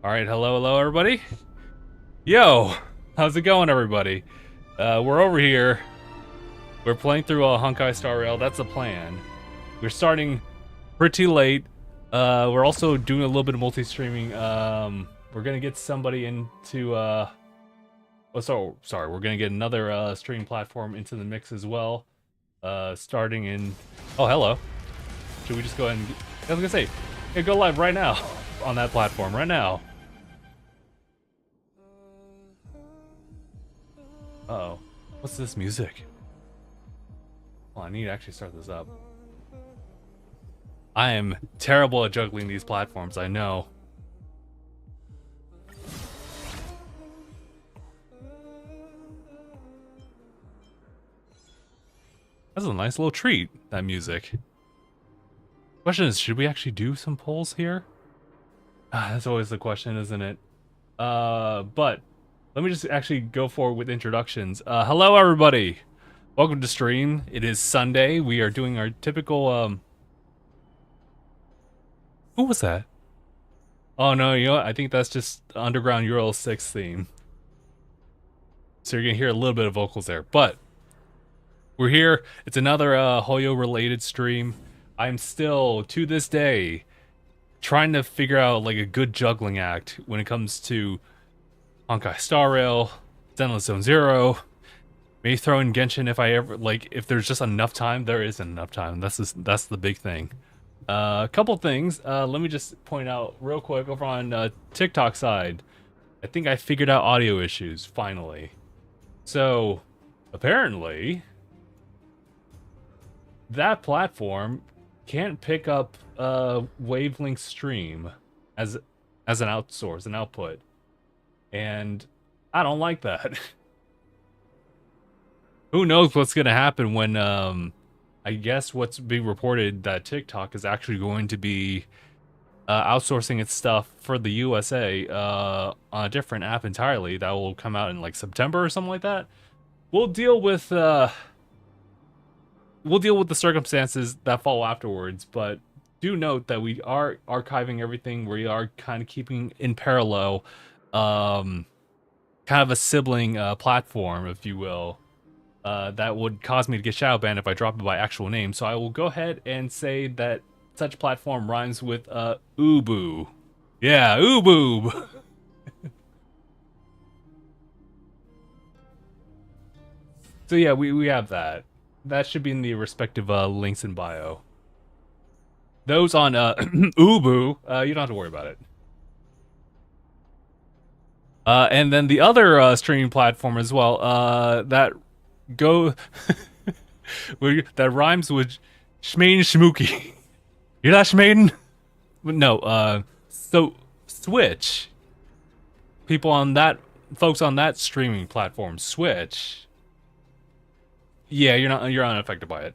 All right, hello everybody. Yo, how's it going, everybody? We're over here. We're playing through Honkai Star Rail. That's the plan. We're starting pretty late. We're also doing a little bit of multi-streaming. We're gonna get somebody into. Sorry. We're gonna get another streaming platform into the mix as well. Starting in. Oh, hello. Should we just go ahead and? I was gonna say, yeah, go live right now on that platform right now. Uh-oh. What's this music? Well, I need to actually start this up. I am terrible at juggling these platforms, I know. That's a nice little treat, that music. Question is, should we actually do some polls here? That's always the question, isn't it? But let me just actually go forward with introductions. Hello, everybody. Welcome to stream. It is Sunday. We are doing our typical, Who was that? Oh, no, you know what? I think that's just Underground Euro 6 theme. So you're going to hear a little bit of vocals there. But we're here. It's another Hoyo-related stream. I'm still, to this day, trying to figure out, like, a good juggling act when it comes to Honkai Star Rail, Zenless Zone Zero. Maybe throw in Genshin if I ever if there's just enough time. There isn't enough time. That's the big thing. A couple things. Let me just point out real quick over on TikTok side. I think I figured out audio issues finally. So apparently that platform can't pick up wavelength stream as an outsource, an output. And I don't like that. Who knows what's gonna happen when I guess what's being reported that TikTok is actually going to be outsourcing its stuff for the USA on a different app entirely that will come out in like September or something like that. We'll deal with the circumstances that follow afterwards, but do note that we are archiving everything. We are kind of keeping in parallel kind of a sibling platform, if you will, that would cause me to get shadow banned if I drop it by actual name. So I will go ahead and say that such platform rhymes with Ubu. Yeah, Uboob. So yeah, we have that. That should be in the respective links in bio. Those on Ubu, you don't have to worry about it. And then the other streaming platform as well, that that rhymes with Schmaden Schmooky. You're not Schmaden? No, so Switch. Folks on that streaming platform, Switch. Yeah, you're unaffected by it.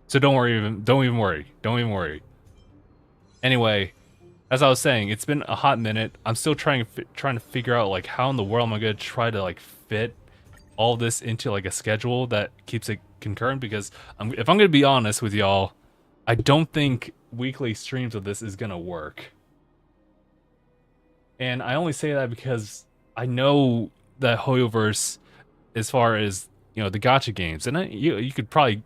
So don't even worry. Anyway, as I was saying, it's been a hot minute. I'm still trying to figure out like how in the world am I gonna try to like fit all this into like a schedule that keeps it concurrent, because if I'm gonna be honest with y'all, I don't think weekly streams of this is gonna work. And I only say that because I know that Hoyoverse, as far as the gacha games, and you could probably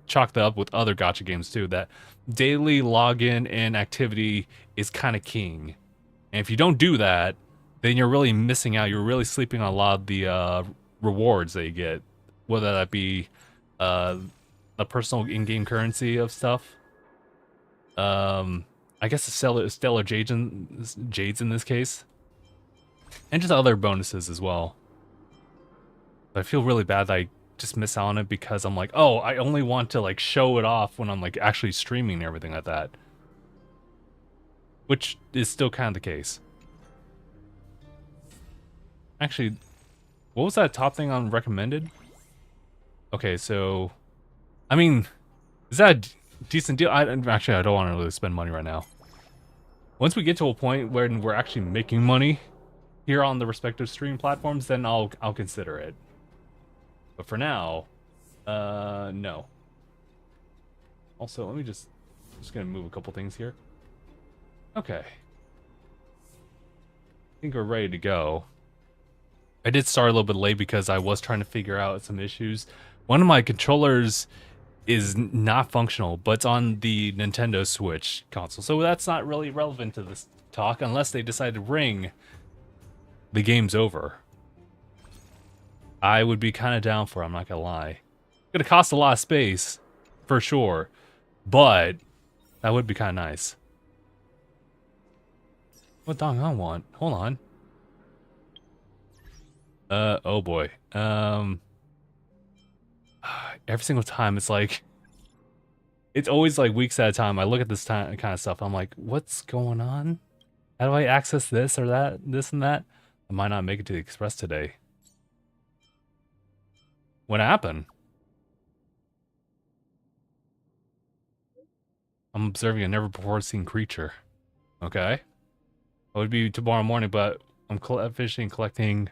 chalk that up with other gacha games too, that daily login and activity is kind of king. And if you don't do that, then you're really missing out. You're really sleeping on a lot of the rewards that you get, whether that be the personal in-game currency of stuff. I guess the stellar jades in this case, and just other bonuses as well. But I feel really bad that I just miss out on it because I'm like, oh, I only want to like show it off when I'm like actually streaming and everything like that, which is still kind of the case. Actually, what was that top thing on recommended? Okay, so I mean, is that a decent deal? I don't want to really spend money right now. Once we get to a point where we're actually making money here on the respective stream platforms, then I'll consider it. But for now, no. Also, let me just gonna move a couple things here. Okay. think we're ready to go. I did start a little bit late because I was trying to figure out some issues. One of my controllers is not functional, but it's on the Nintendo Switch console, so that's not really relevant to this talk unless they decide to bring the games over. I would be kind of down for it, I'm not gonna lie. It's gonna cost a lot of space, for sure, but that would be kind of nice. What dong I want? Hold on. Oh boy. Every single time it's like, it's always like weeks at a time. I look at this kind of stuff. I'm like, what's going on? How do I access this or that, this and that? I might not make it to the Express today. What happened? I'm observing a never before seen creature. Okay. It would be tomorrow morning, but I'm finishing collecting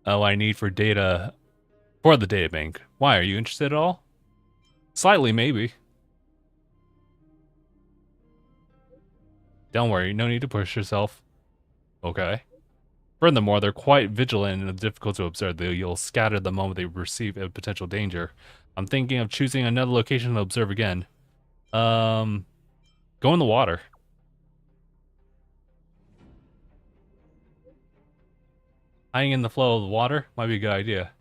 what I need for data for the data bank. Why? Are you interested at all? Slightly, maybe. Don't worry, no need to push yourself. Okay. Furthermore, they're quite vigilant and difficult to observe. You'll scatter the moment they perceive a potential danger. I'm thinking of choosing another location to observe again. Go in the water. Hiding in the flow of the water might be a good idea.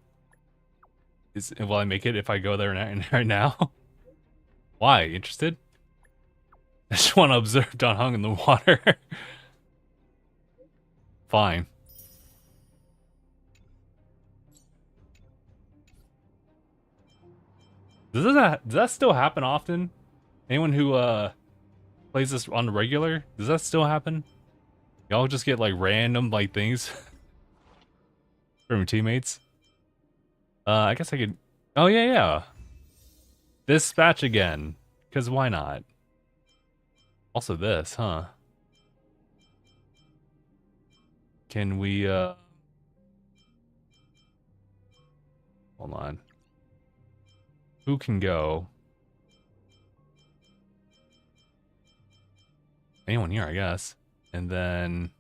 Will I make it if I go there right now? Why? Interested? I just want to observe Don Hung in the water. Fine. Does that still happen often? Anyone who plays this on the regular, does that still happen? Y'all just get like random like things from your teammates? I guess I could. Oh yeah. Dispatch again, because why not? Also this, huh? Can we hold on. Who can go? Anyone here, I guess. And then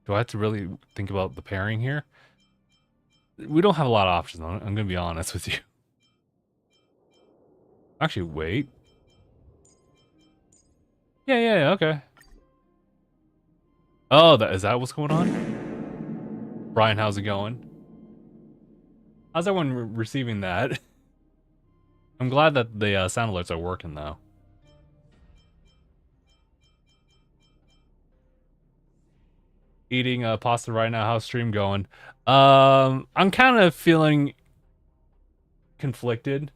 do I have to really think about the pairing here? We don't have a lot of options. I'm gonna be honest with you. Actually, wait. Yeah, okay. Oh, is that what's going on? Brian, how's it going? How's everyone receiving that? I'm glad that the sound alerts are working, though. Eating pasta right now. How's stream going? I'm kind of feeling conflicted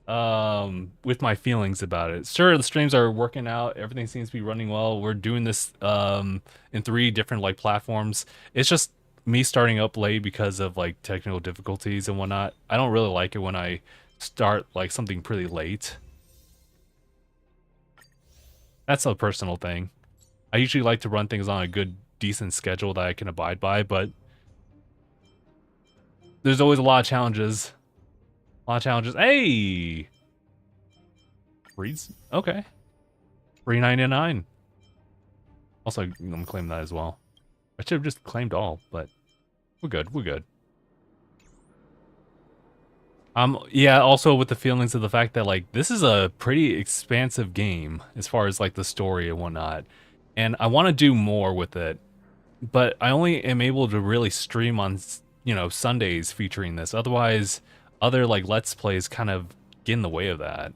with my feelings about it. Sure, the streams are working out. Everything seems to be running well. We're doing this in 3 different like platforms. It's just me starting up late because of like technical difficulties and whatnot. I don't really like it when I start like something pretty late. That's a personal thing. I usually like to run things on a good, decent schedule that I can abide by, but there's always a lot of challenges. Hey! Reads? Okay. $3.99. Also, I'm gonna claim that as well. I should have just claimed all, but we're good. Yeah, also with the feelings of the fact that, like, this is a pretty expansive game as far as, like, the story and whatnot. And I want to do more with it, but I only am able to really stream on, you know, Sundays featuring this. Otherwise, other, like, Let's Plays kind of get in the way of that.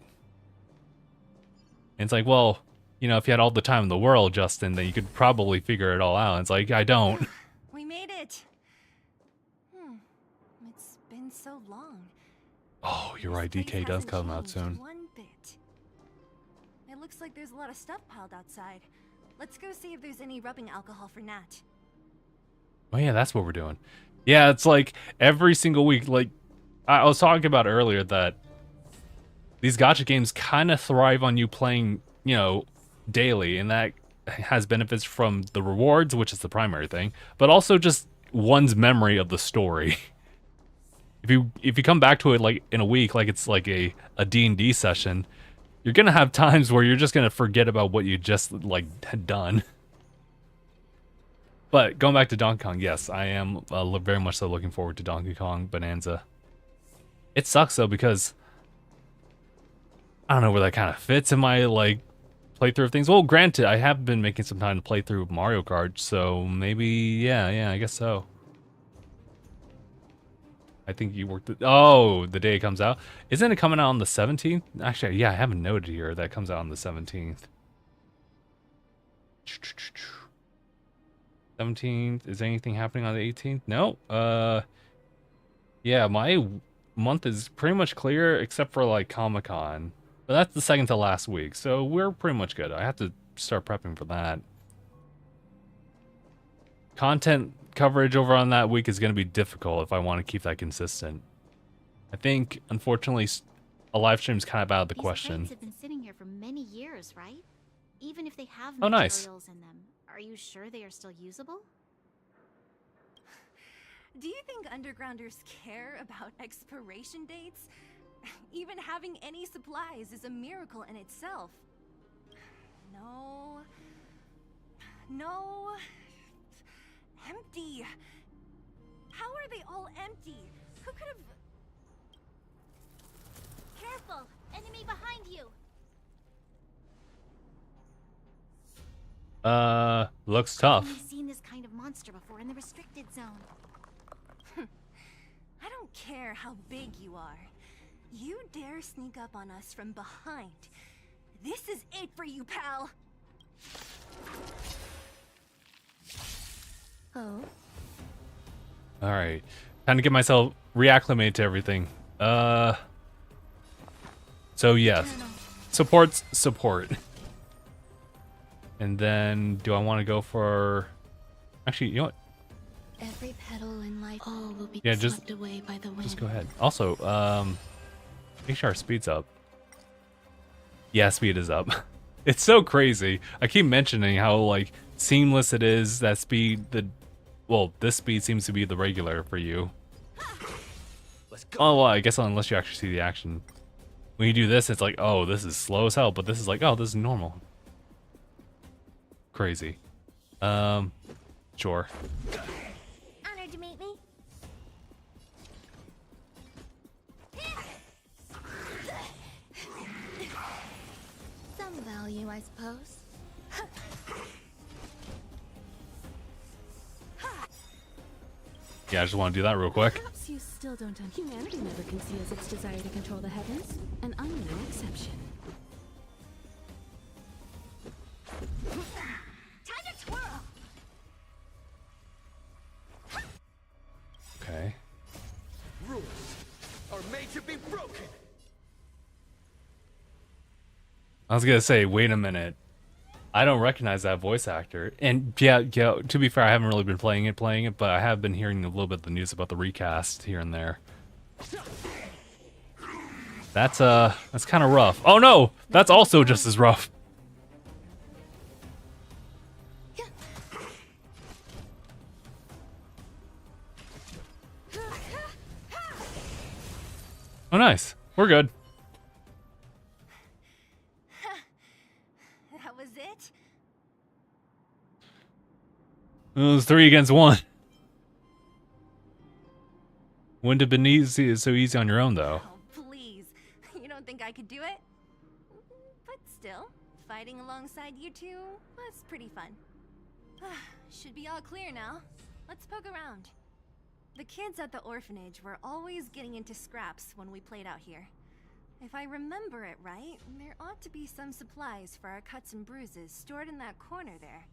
And it's like, well, you know, if you had all the time in the world, Justin, then you could probably figure it all out. And it's like, I don't. We made it. It's been so long. Oh, you're right. DK does come out soon. One bit. It looks like there's a lot of stuff piled outside. Let's go see if there's any rubbing alcohol for Nat. Oh yeah, that's what we're doing. Yeah, it's like every single week. Like I was talking about earlier, that these gacha games kind of thrive on you playing, you know, daily, and that has benefits from the rewards, which is the primary thing, but also just one's memory of the story. If you come back to it like in a week, like it's like a D&D session, you're gonna have times where you're just gonna forget about what you just like had done. But going back to Donkey Kong, yes, I am very much so looking forward to Donkey Kong Bonanza. It sucks though because I don't know where that kind of fits in my like playthrough of things. Well, granted, I have been making some time to play through Mario Kart, so maybe yeah, I guess so. I think you worked it. Oh, the day it comes out. Isn't it coming out on the 17th? Actually, yeah, I haven't noted here that it comes out on the 17th. 17th. Is anything happening on the 18th? No. Yeah, my month is pretty much clear except for like Comic-Con. But that's the second to last week, so we're pretty much good. I have to start prepping for that. Content coverage over on that week is going to be difficult if I want to keep that consistent. I think, unfortunately, a live stream is kind of out of the question. These crates have been sitting here for many years, right? Even if they have Oh, nice. materials in them, are you sure they are still usable? Do you think undergrounders care about expiration dates? Even having any supplies is a miracle in itself. No. No. Empty. How are they all empty? Who could have... Careful! Enemy behind you! Looks tough. I've seen this kind of monster before in the restricted zone. I don't care how big you are. You dare sneak up on us from behind. This is it for you, pal! Oh? Alright. Time to get myself reacclimated to everything. So yes. Support's support. And then, do I want to go for... Actually, you know what? Every petal in life all will be swept away by the wind. Just go ahead. Also, make sure our speed's up. Yeah, speed is up. It's so crazy. I keep mentioning how, like, seamless it is, that speed, well, this speed seems to be the regular for you. Oh, well, I guess unless you actually see the action. When you do this, it's like, oh, this is slow as hell, but this is like, oh, this is normal. Crazy. Sure. Honored to meet me. Some value, I suppose. Yeah, I just want to do that real quick. Perhaps you still don't understand. Humanity never conceals its desire to control the heavens, and I'm no exception. Time to twirl! Okay. Rules are made to be broken. I was gonna say, wait a minute. I don't recognize that voice actor. And yeah, to be fair, I haven't really been playing it, but I have been hearing a little bit of the news about the recast here and there. That's kind of rough. Oh no! That's also just as rough. Oh nice. We're good. That was it? It was 3 against 1. Wouldn't have been so easy on your own, though. Oh, please. You don't think I could do it? But still, fighting alongside you two was pretty fun. Should be all clear now. Let's poke around. The kids at the orphanage were always getting into scraps when we played out here. If I remember it right, there ought to be some supplies for our cuts and bruises stored in that corner there.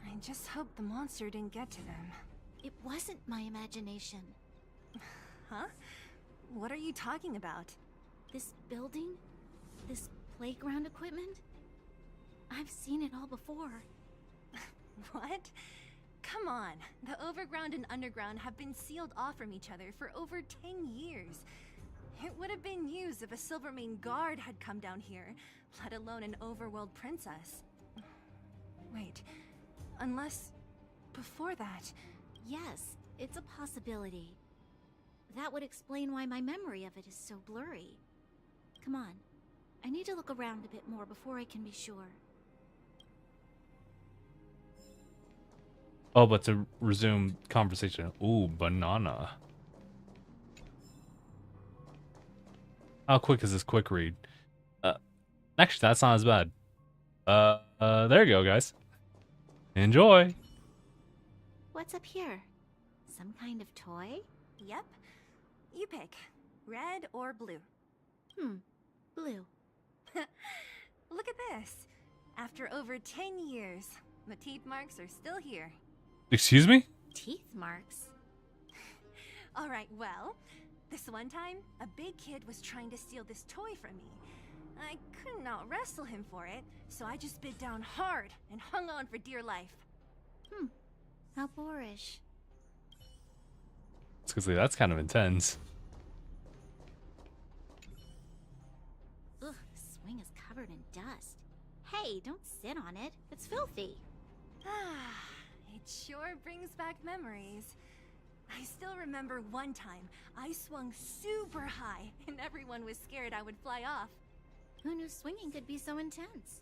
I just hope the monster didn't get to them. It wasn't my imagination. Huh? What are you talking about? This building? This playground equipment? I've seen it all before. What? Come on. The overground and underground have been sealed off from each other for over 10 years. It would have been used if a Silvermane guard had come down here, let alone an overworld princess. Wait, unless before that... Yes, it's a possibility. That would explain why my memory of it is so blurry. Come on. I need to look around a bit more before I can be sure. Oh, but to resume conversation. Ooh, banana. How quick is this quick read? Actually, that's not as bad. There you go, guys. Enjoy. What's up here? Some kind of toy? Yep. You pick. Red or blue. Blue. Look at this. After over 10 years, the teeth marks are still here. Excuse me? Teeth marks? Alright, well, this one time, a big kid was trying to steal this toy from me. I couldn't out-wrestle him for it, so I just bit down hard and hung on for dear life. How boorish. That's kind of intense. Ugh, the swing is covered in dust. Hey, don't sit on it. It's filthy. Ah, it sure brings back memories. I still remember one time I swung super high and everyone was scared I would fly off. Who knew swinging could be so intense?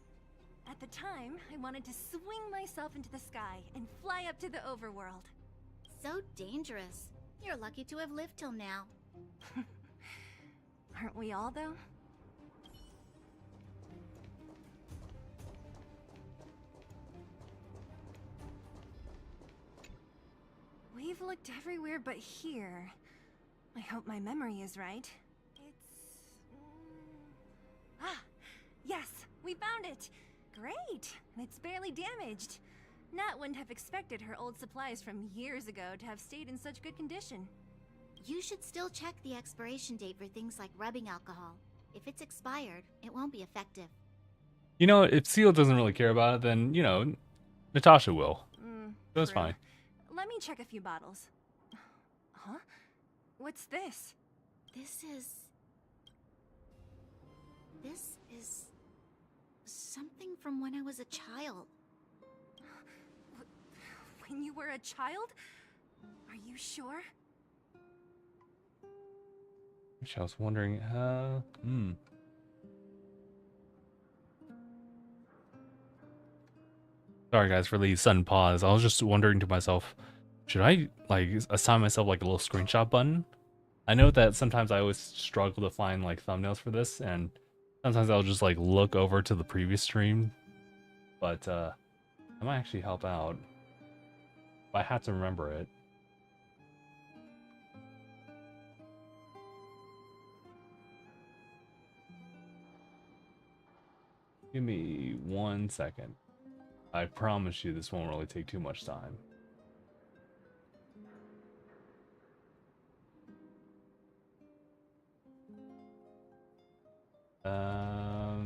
At the time, I wanted to swing myself into the sky and fly up to the overworld. So dangerous. You're lucky to have lived till now. Aren't we all, though? We've looked everywhere but here. I hope my memory is right. It's... Ah! Yes! We found it! Great! It's barely damaged. Nat wouldn't have expected her old supplies from years ago to have stayed in such good condition. You should still check the expiration date for things like rubbing alcohol. If it's expired, it won't be effective. You know, if Seal doesn't really care about it, then, you know, Natasha will. That's True. fine. Let me check a few bottles. Huh? What's this? This is something from when I was a child. When you were a child? Are you sure? Which I was wondering, Sorry guys for the sudden pause. I was just wondering to myself, should I like assign myself like a little screenshot button? I know that sometimes I always struggle to find like thumbnails for this, and sometimes I'll just like look over to the previous stream, but that might actually help out if I had to remember it. Give me 1 second. I promise you this won't really take too much time.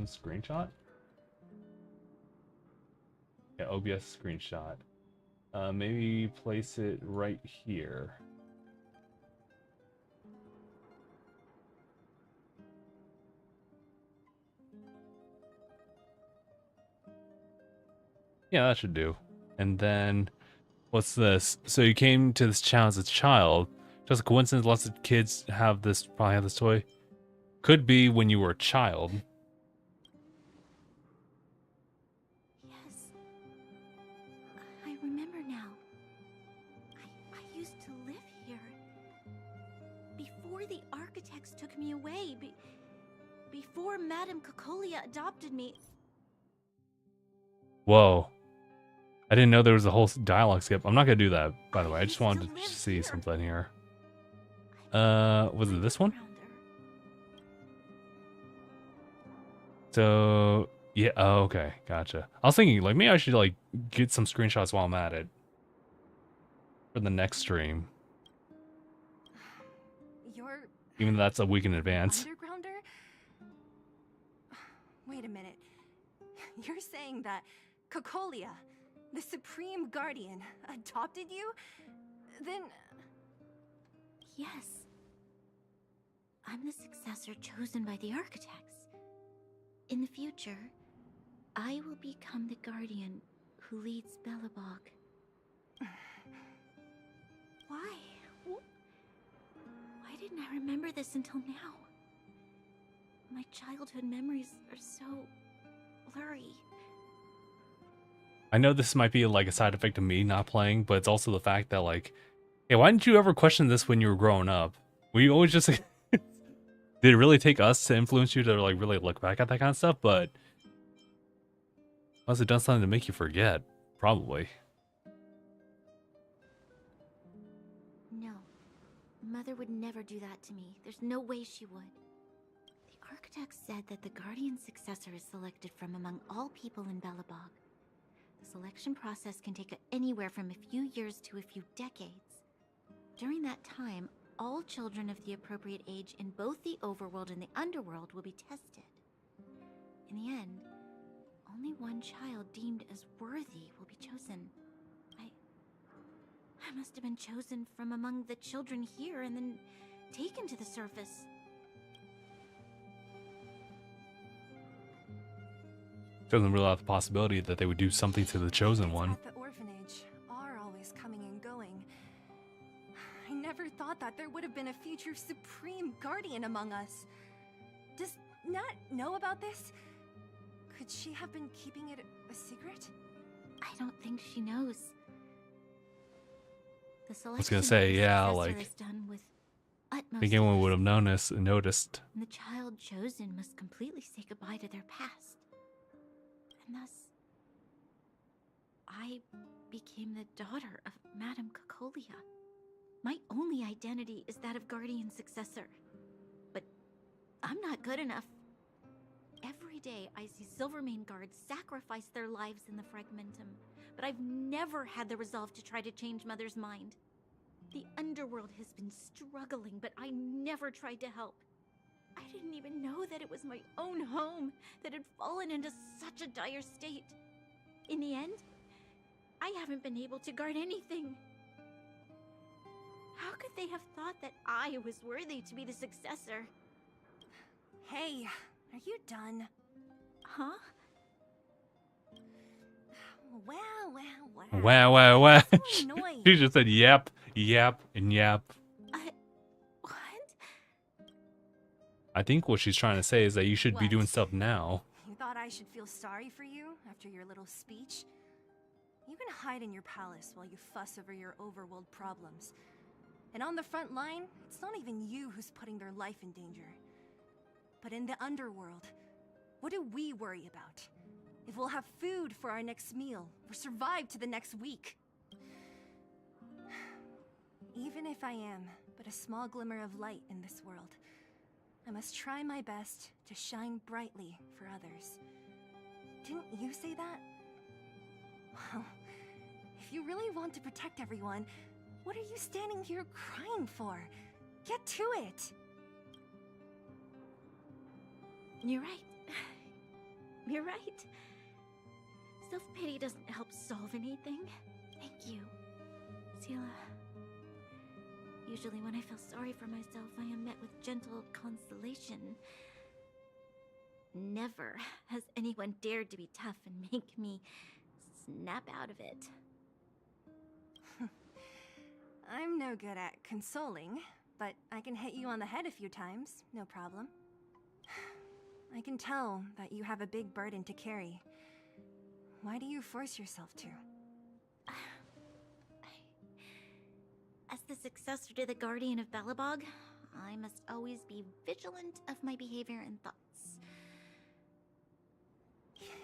Screenshot? Yeah, OBS screenshot. Maybe place it right here. Yeah, that should do. And then, what's this? So you came to this channel as a child. Just a coincidence, lots of kids have this, probably have this toy. Could be when you were a child. Yes. I remember now. I used to live here. Before the architects took me away. Before Madame Cocolia adopted me. Whoa. I didn't know there was a whole dialogue skip. I'm not gonna do that, by the way. I just wanted to see something here. Was it this one? So, yeah, oh, okay, gotcha. I was thinking, like, maybe I should, like, get some screenshots while I'm at it. For the next stream. You're... Even though that's a week in advance. Undergrounder? Wait a minute. You're saying that Cocolia, the Supreme Guardian, adopted you? Then... Yes. I'm the successor chosen by the architects. In the future, I will become the guardian who leads Belobog. Why? Why didn't I remember this until now? My childhood memories are so blurry. I know this might be like a side effect of me not playing, but it's also the fact that like, hey, why didn't you ever question this when you were growing up? We always just did it really take us to influence you to like really look back at that kind of stuff? But must have done something to make you forget, probably. No. Mother would never do that to me. There's no way she would. The architect said that the Guardian successor is selected from among all people in Belobog. The selection process can take anywhere from a few years to a few decades. During that time, all children of the appropriate age in both the overworld and the underworld will be tested. In the end, only one child deemed as worthy will be chosen. I must have been chosen from among the children here and then taken to the surface. Doesn't rule out the possibility that they would do something to the chosen one. At the orphanage are always coming and going. I never thought that there would have been a future supreme guardian among us. Does Nat know about this? Could she have been keeping it a secret? I don't think she knows. The I was selection gonna say, of the yeah, successor like, is done with I utmost think anyone would have noticed. noticed. And the child chosen must completely say goodbye to their past. And thus, I became the daughter of Madame Cocolia. My only identity is that of Guardian Successor. But I'm not good enough. Every day I see Silvermane guards sacrifice their lives in the Fragmentum, but I've never had the resolve to try to change Mother's mind. The underworld has been struggling, but I never tried to help. I didn't even know that it was my own home that had fallen into such a dire state. In the end, I haven't been able to guard anything. How could they have thought that I was worthy to be the successor? Hey, are you done? Huh? Wow. Wow. So annoying. She just said yep, and yep. What? I think what she's trying to say is that you should be What? doing stuff now. You thought I should feel sorry for you after your little speech? You can hide in your palace while you fuss over your overworld problems. And on the front line, it's not even you who's putting their life in danger. But in the underworld, what do we worry about? If we'll have food for our next meal, or survive to the next week. Even if I am but a small glimmer of light in this world, I must try my best to shine brightly for others. Didn't you say that? Well, if you really want to protect everyone, what are you standing here crying for? Get to it! You're right. You're right. Self-pity doesn't help solve anything. Thank you, Sela. Usually when I feel sorry for myself, I am met with gentle consolation. Never has anyone dared to be tough and make me snap out of it. I'm no good at consoling, but I can hit you on the head a few times, no problem. I can tell that you have a big burden to carry. Why do you force yourself to? As the successor to the Guardian of Belobog, I must always be vigilant of my behavior and thoughts.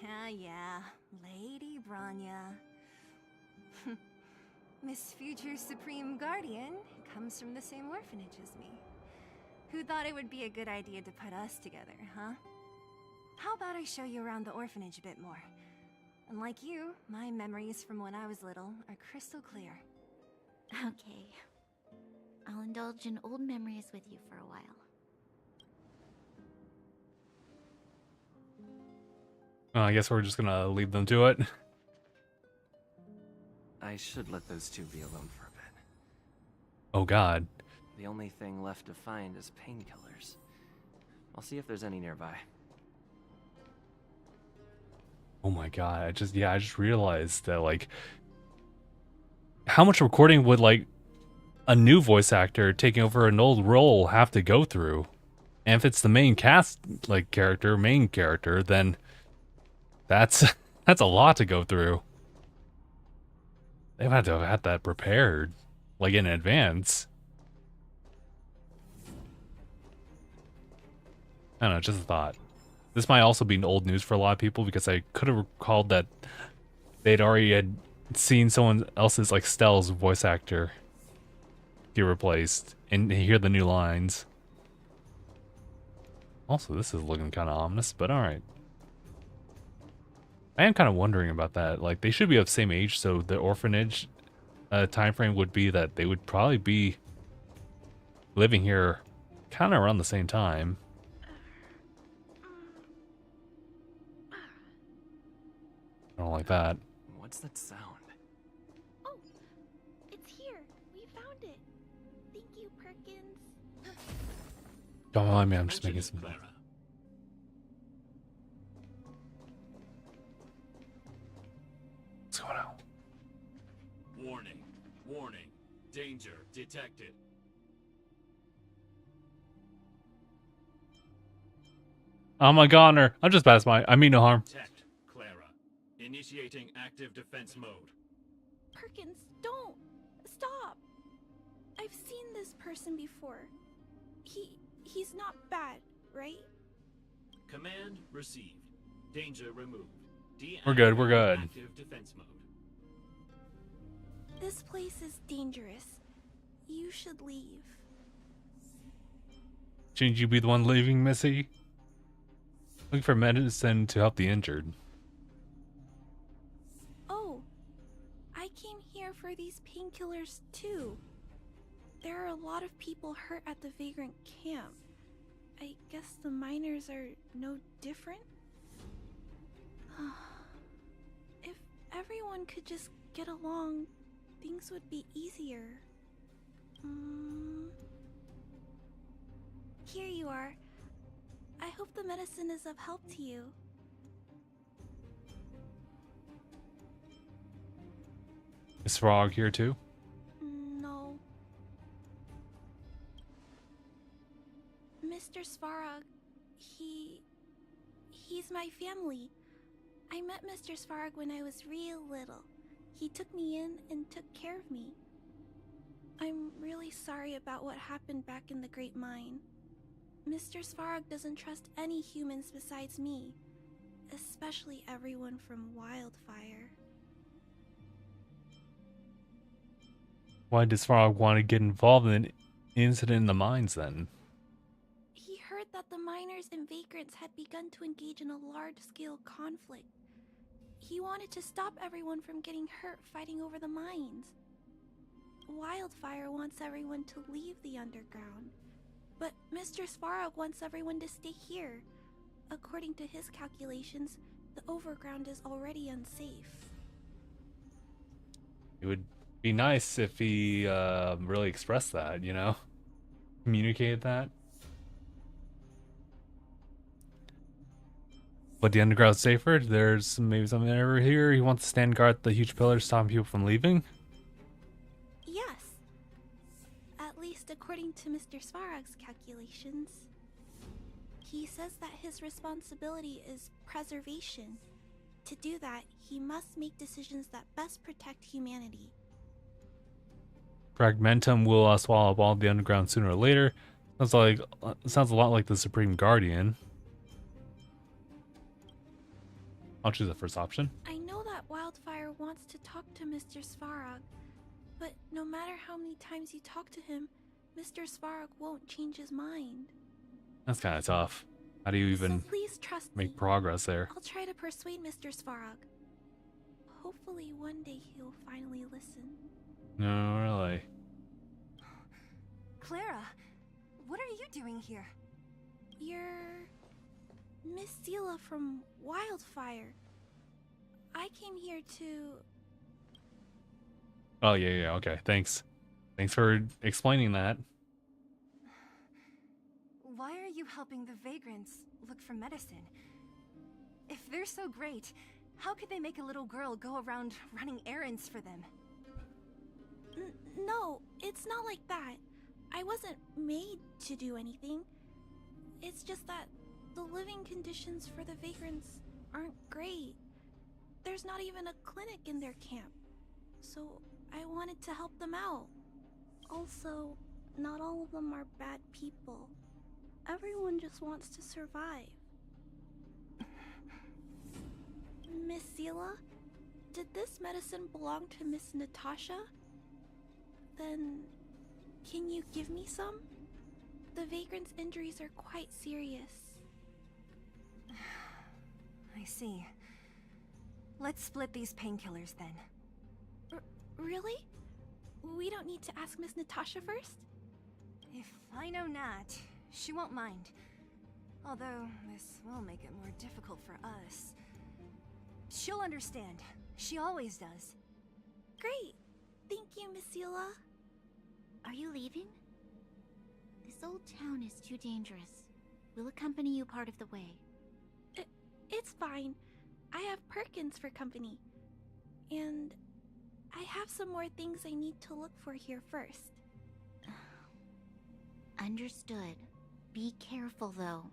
Yeah, Lady Branya. Miss Future Supreme Guardian comes from the same orphanage as me. Who thought it would be a good idea to put us together, huh? How about I show you around the orphanage a bit more? Unlike you, my memories from when I was little are crystal clear. Okay. I'll indulge in old memories with you for a while. I guess we're just gonna leave them to it. I should let those two be alone for a bit. Oh god. The only thing left to find is painkillers. I'll see if there's any nearby. Oh my god. I just realized that like how much recording would like a new voice actor taking over an old role have to go through? And if it's the main cast main character, then that's a lot to go through. They've had to have had that prepared, like in advance. I don't know, just a thought. This might also be old news for a lot of people because I could have recalled that they'd already had seen someone else's, like Stell's voice actor, get replaced and hear the new lines. Also, this is looking kind of ominous, but alright. I am kind of wondering about that. Like, they should be of the same age, so the orphanage time frame would be that they would probably be living here kind of around the same time. I don't like that. What's that sound? Oh, it's here. We found it. Thank you, Perkins. Don't mind me, I'm just making some... Clara. What's going on? Warning. Warning. Danger detected. Oh my god, I'm just past my... I mean no harm. Detect Clara. Initiating active defense mode. Perkins, don't. Stop. I've seen this person before. He's not bad, right? Command received. Danger removed. We're good, we're good. Active defense mode. This place is dangerous. You should leave. Shouldn't you be the one leaving, Missy? Looking for medicine to help the injured. Oh, I came here for these painkillers too. There are a lot of people hurt at the Vagrant camp. I guess the miners are no different? If everyone could just get along, things would be easier. Here you are. I hope the medicine is of help to you. Is Frog here too? No. Mr. Svarog, he's my family. I met Mr. Svarog when I was real little. He took me in and took care of me. I'm really sorry about what happened back in the Great Mine. Mr. Svarog doesn't trust any humans besides me, especially everyone from Wildfire. Why does Frog want to get involved in an incident in the mines then? He heard that the miners and vagrants had begun to engage in a large-scale conflict. He wanted to stop everyone from getting hurt fighting over the mines. Wildfire wants everyone to leave the underground, but Mr. Svarog wants everyone to stay here. According to his calculations, the overground is already unsafe. It would be nice if he really expressed that, you know? Communicated that. But the underground's safer? There's maybe something over here. He wants to stand guard at the huge pillars, stopping people from leaving? Yes. At least according to Mr. Svarog's calculations. He says that his responsibility is preservation. To do that, he must make decisions that best protect humanity. Fragmentum will swallow up all the underground sooner or later. Sounds a lot like the Supreme Guardian. I'll choose the first option. I know that Wildfire wants to talk to Mr. Svarog, but no matter how many times you talk to him, Mr. Svarog won't change his mind. That's kind of tough. How do you even So please trust make me. progress there? I'll try to persuade Mr. Svarog. Hopefully one day he'll finally listen. No, really. Clara, what are you doing here? You're Miss Sela from Wildfire. I came here to... Oh, yeah, okay. Thanks. Thanks for explaining that. Why are you helping the vagrants look for medicine? If they're so great, how could they make a little girl go around running errands for them? No, it's not like that. I wasn't made to do anything. It's just that the living conditions for the vagrants aren't great. There's not even a clinic in their camp. So I wanted to help them out. Also, not all of them are bad people. Everyone just wants to survive. Miss Zila, did this medicine belong to Miss Natasha? Then, can you give me some? The vagrant's injuries are quite serious. I see. Let's split these painkillers then. Really? We don't need to ask Miss Natasha first? If I know Nat, she won't mind. Although, this will make it more difficult for us. She'll understand. She always does. Great! Thank you, Miss Zila. Are you leaving? This old town is too dangerous. We'll accompany you part of the way. It's fine. I have Perkins for company. And I have some more things I need to look for here first. Understood. Be careful, though.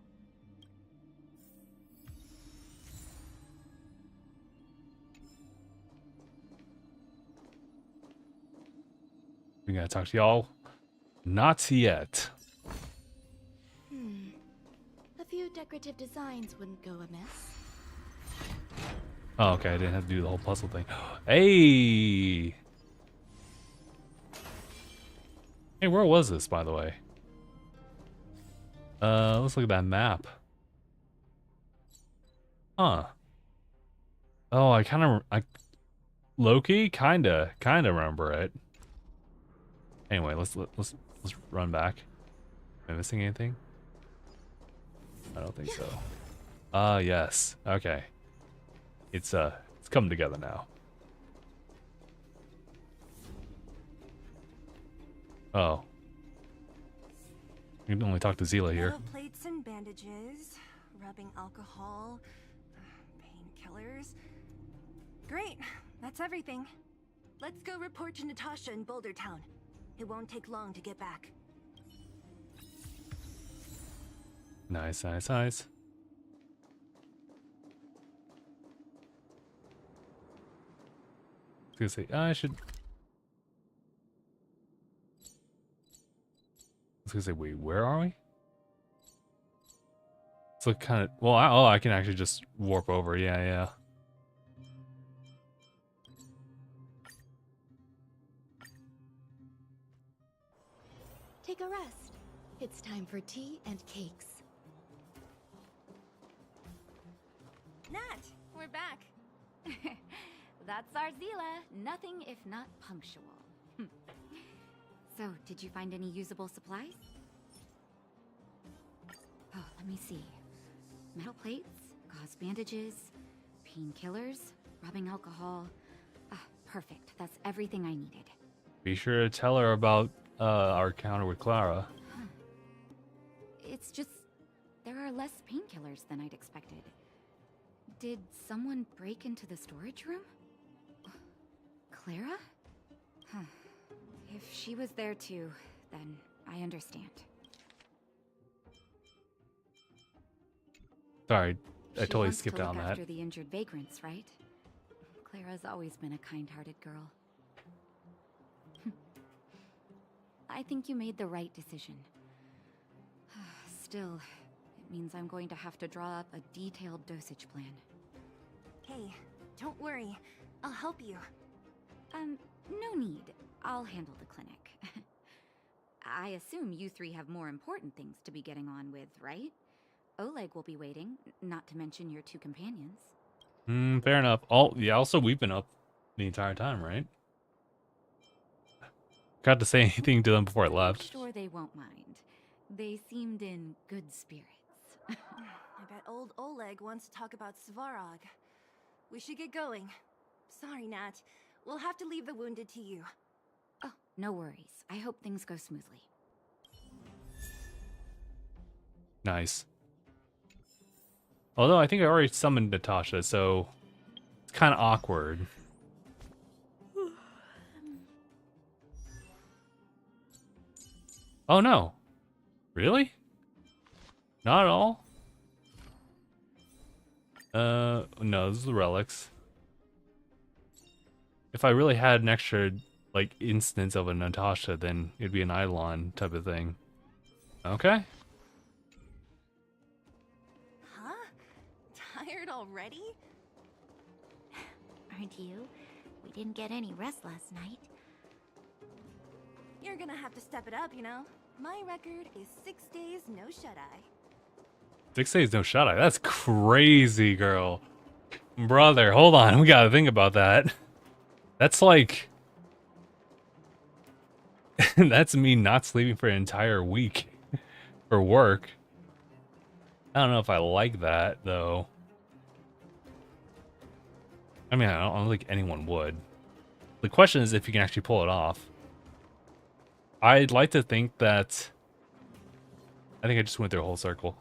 We gotta talk to y'all. Not yet. A few decorative designs wouldn't go amiss. Oh, okay. I didn't have to do the whole puzzle thing. Hey! Hey, where was this, by the way? Let's look at that map. Huh. Oh, Loki kinda remember it. Anyway, let's run back. Am I missing anything? I don't think so. Yes. Okay. It's coming together now. Oh. You can only talk to Zila here. Metal plates and bandages, rubbing alcohol, painkillers. Great, that's everything. Let's go report to Natasha in Boulder Town. It won't take long to get back. Nice. I was gonna say, I should. I was gonna say, wait, where are we? It's like kind of. Well, I can actually just warp over. Yeah. Take a rest. It's time for tea and cakes. Nat, we're back. That's our Zila. Nothing if not punctual. So, did you find any usable supplies? Oh, let me see. Metal plates, gauze bandages, painkillers, rubbing alcohol. Ah, perfect. That's everything I needed. Be sure to tell her about our encounter with Clara. Huh. It's just there are less painkillers than I'd expected. Did someone break into the storage room? Clara? Huh. If she was there too, then I understand. Sorry, I She totally wants skipped to out on look that. after the injured vagrants, right? Clara's always been a kind-hearted girl. I think you made the right decision. Still, it means I'm going to have to draw up a detailed dosage plan. Hey, don't worry. I'll help you. No need. I'll handle the clinic. I assume you three have more important things to be getting on with, right? Oleg will be waiting, not to mention your two companions. Fair enough. Also, we've been up the entire time, right? Got to say anything to them before I left. I'm sure they won't mind. They seemed in good spirits. I bet old Oleg wants to talk about Svarog. We should get going. Sorry, Nat. We'll have to leave the wounded to you. Oh, no worries. I hope things go smoothly. Nice. Although I think I already summoned Natasha, so it's kind of awkward. Oh no. Really? Not at all? No, this is the relics. If I really had an extra like instance of a Natasha, then it'd be an Eidolon type of thing. Okay. Huh? Tired already? Aren't you? We didn't get any rest last night. You're gonna have to step it up, you know? My record is 6 days, no shut-eye. 6 days no shut eye. That's crazy, girl. Brother, hold on. We gotta think about that. That's like... that's me not sleeping for an entire week for work. I don't know if I like that, though. I mean, I don't think anyone would. The question is if you can actually pull it off. I'd like to think that... I think I just went through a whole circle.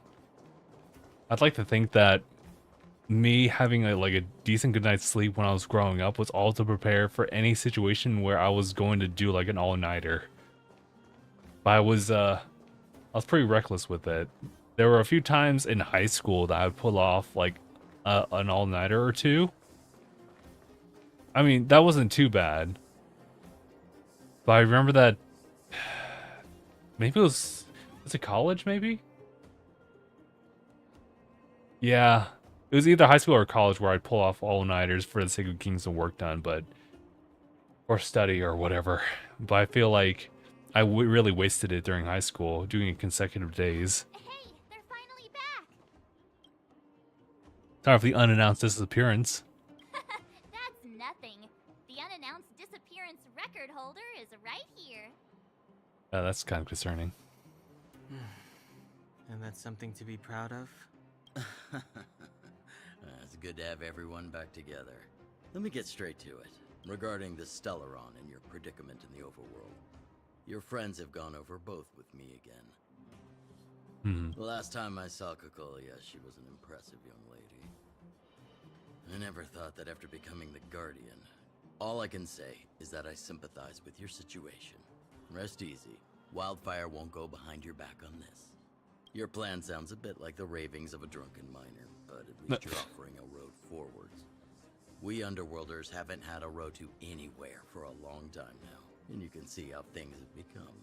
I'd like to think that me having a decent good night's sleep when I was growing up was all to prepare for any situation where I was going to do like an all-nighter. But I was pretty reckless with it. There were a few times in high school that I would pull off like an all-nighter or two. I mean, that wasn't too bad. But I remember that maybe was it college maybe? Yeah. It was either high school or college where I'd pull off all-nighters for the sake of getting some work done, but... or study or whatever. But I feel like I really wasted it during high school, doing it consecutive days. Hey, they're finally back! Sorry for the unannounced disappearance. That's nothing. The unannounced disappearance record holder is right here. That's kind of concerning. And that's something to be proud of? It's good to have everyone back together. Let me get straight to it. Regarding the Stellaron and your predicament in the overworld. Your friends have gone over both with me again. The last time I saw Kokolia, she was an impressive young lady. I never thought that after becoming the Guardian, all I can say is that I sympathize with your situation. Rest easy. Wildfire won't go behind your back on this. Your plan sounds a bit like the ravings of a drunken miner, but at least you're offering a road forwards. We Underworlders haven't had a road to anywhere for a long time now, and you can see how things have become.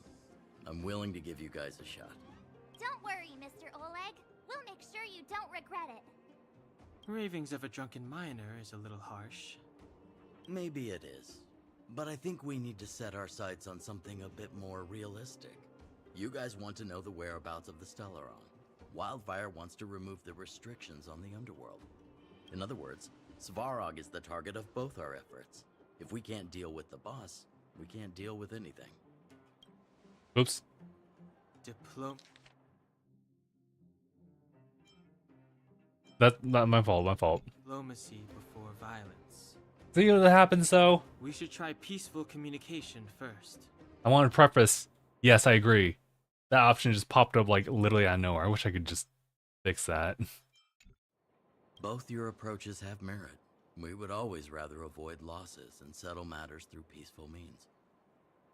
I'm willing to give you guys a shot. Don't worry, Mr. Oleg. We'll make sure you don't regret it. Ravings of a drunken miner is a little harsh. Maybe it is, but I think we need to set our sights on something a bit more realistic. You guys want to know the whereabouts of the Stellaron. Wildfire wants to remove the restrictions on the Underworld. In other words, Svarog is the target of both our efforts. If we can't deal with the boss, we can't deal with anything. Oops. That's not my fault, Diplomacy before violence. See what happens though? We should try peaceful communication first. I want to preface, yes, I agree. That option just popped up like literally out of nowhere. I wish I could just fix that. Both your approaches have merit. We would always rather avoid losses and settle matters through peaceful means.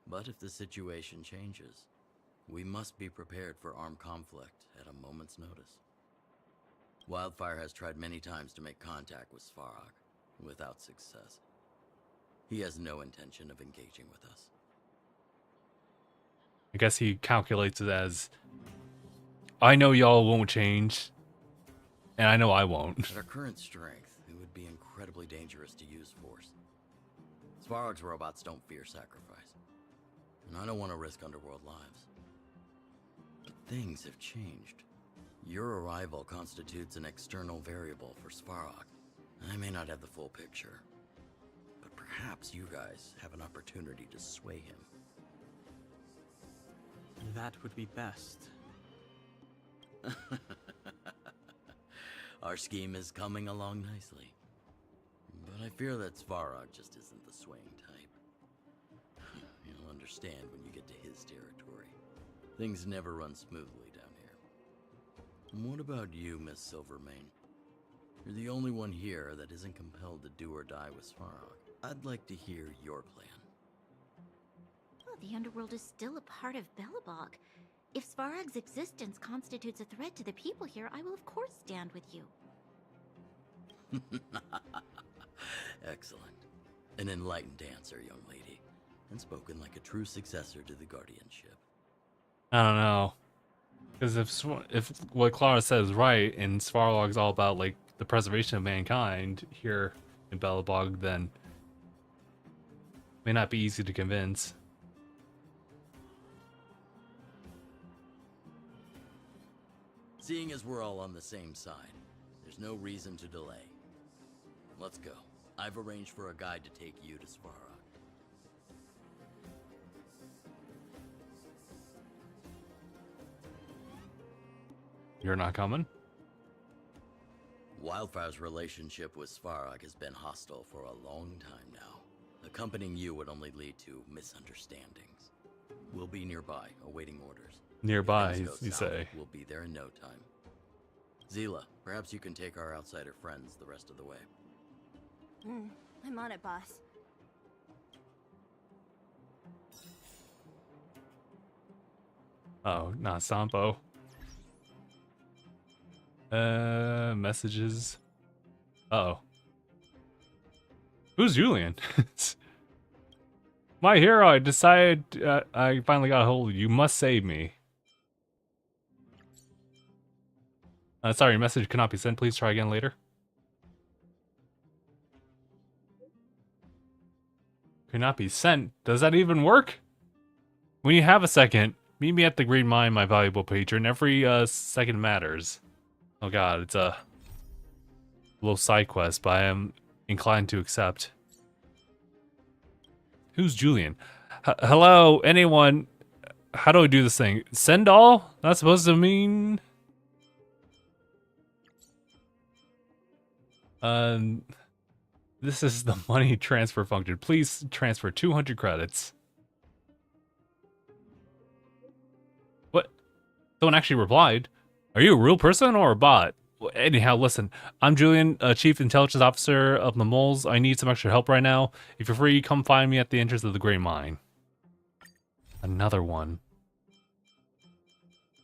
But if the situation changes, we must be prepared for armed conflict at a moment's notice. Wildfire has tried many times to make contact with Svarog, without success. He has no intention of engaging with us. I guess he calculates it as, I know y'all won't change, and I know I won't. At our current strength, it would be incredibly dangerous to use force. Svarog's robots don't fear sacrifice, and I don't want to risk Underworld lives. But things have changed. Your arrival constitutes an external variable for Svarog. I may not have the full picture, but perhaps you guys have an opportunity to sway him. That would be best. Our scheme is coming along nicely. But I fear that Svarog just isn't the swaying type. You'll understand when you get to his territory. Things never run smoothly down here. And what about you, Miss Silvermane? You're the only one here that isn't compelled to do or die with Svarog. I'd like to hear your plan. Well, the Underworld is still a part of Belobog. If Svarog's existence constitutes a threat to the people here, I will of course stand with you. Excellent. An enlightened answer, young lady. and spoken like a true successor to the guardianship. I don't know. Because if what Clara says is right, and Svarlog's all about like the preservation of mankind here in Belobog, then it may not be easy to convince. Seeing as we're all on the same side, there's no reason to delay. Let's go. I've arranged for a guide to take you to Svarog. You're not coming? Wildfire's relationship with Svarog has been hostile for a long time now. Accompanying you would only lead to misunderstandings. We'll be nearby, awaiting orders. Nearby, Things go you south, say. We'll be there in no time. Zila, perhaps you can take our outsider friends the rest of the way. I'm on it, boss. Oh, not Sampo. Messages. Uh-oh. Who's Julian? My hero, I decided I finally got a hold of you. You must save me. Sorry, your message cannot be sent. Please try again later. Cannot be sent? Does that even work? When you have a second, meet me at the Green Mine, my valuable patron. Every second matters. Oh god, it's a little side quest, but I am inclined to accept. Who's Julian? Hello, anyone? How do I do this thing? Send all? That's supposed to mean... This is the money transfer function. Please transfer 200 credits. What? Someone actually replied. Are you a real person or a bot? Well, anyhow, listen. I'm Julian, Chief Intelligence Officer of the Moles. I need some extra help right now. If you're free, come find me at the entrance of the Grey Mine. Another one.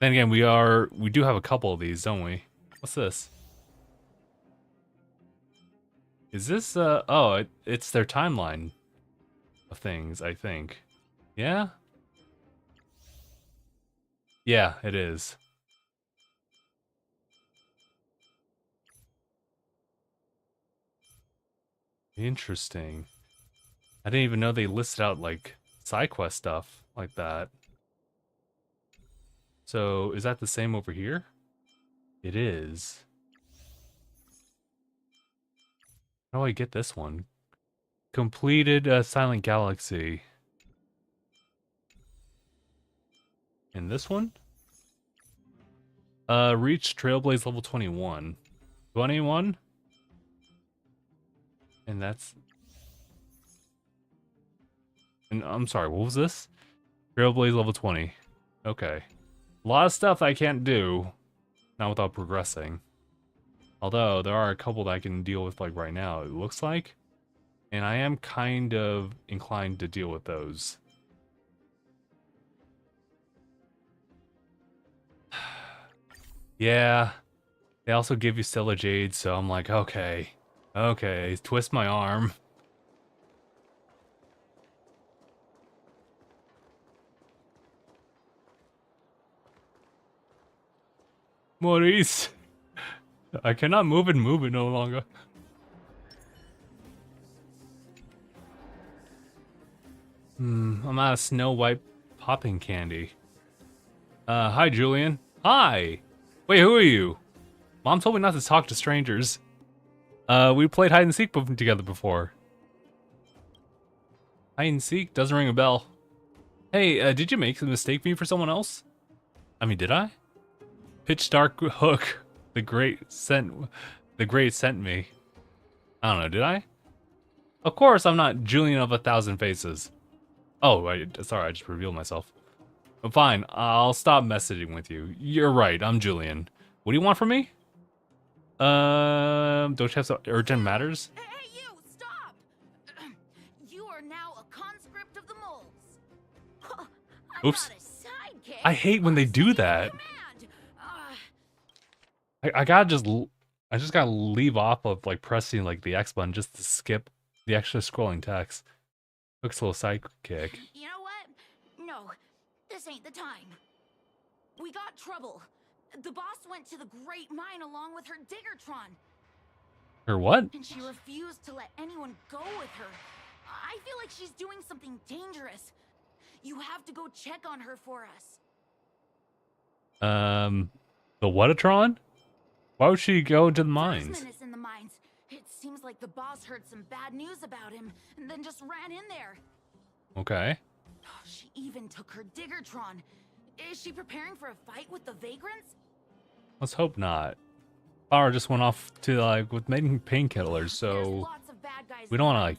Then again, we do have a couple of these, don't we? What's this? Is this, oh, it's their timeline of things, I think. Yeah? Yeah, it is. Interesting. I didn't even know they listed out, like, side quest stuff like that. So, is that the same over here? It is. How do I get this one? Completed Silent Galaxy. And this one? Reach Trailblaze level 21. 21? And that's... And I'm sorry, what was this? Trailblaze level 20. Okay. A lot of stuff I can't do. Not without progressing. Although, there are a couple that I can deal with like right now, it looks like. And I am kind of inclined to deal with those. Yeah. They also give you Stellar Jade, so I'm like, okay. Okay, twist my arm. Maurice. I cannot move it no longer. I'm out of Snow White popping candy. Hi, Julian. Hi! Wait, who are you? Mom told me not to talk to strangers. We played hide and seek together before. Hide and seek? Doesn't ring a bell. Hey, did you make a mistake me for someone else? I mean, did I? Pitch Dark Hook. The Great sent me. I don't know, did I? Of course I'm not Julian of 1,000 faces. Oh, sorry, I just revealed myself. But fine, I'll stop messaging with you. You're right, I'm Julian. What do you want from me? Don't you have some urgent matters? Hey, you! Stop! You are now a conscript of the moles. Oops. I hate when they do that. I just gotta leave off of like pressing like the X button just to skip the extra scrolling text. Looks a little sidekick. You know what? No, this ain't the time. We got trouble. The boss went to the Great Mine along with her Diggertron. Or what? And she refused to let anyone go with her. I feel like she's doing something dangerous. You have to go check on her for us. The Whatatron? Why would she go into the mines? Is in the mines. It seems like the boss heard some bad news about him and then just ran in there. Okay. She even took her Diggertron. Is she preparing for a fight with the Vagrants? Let's hope not. Power just went off to like with making painkillers, so Lots of bad guys we don't want to like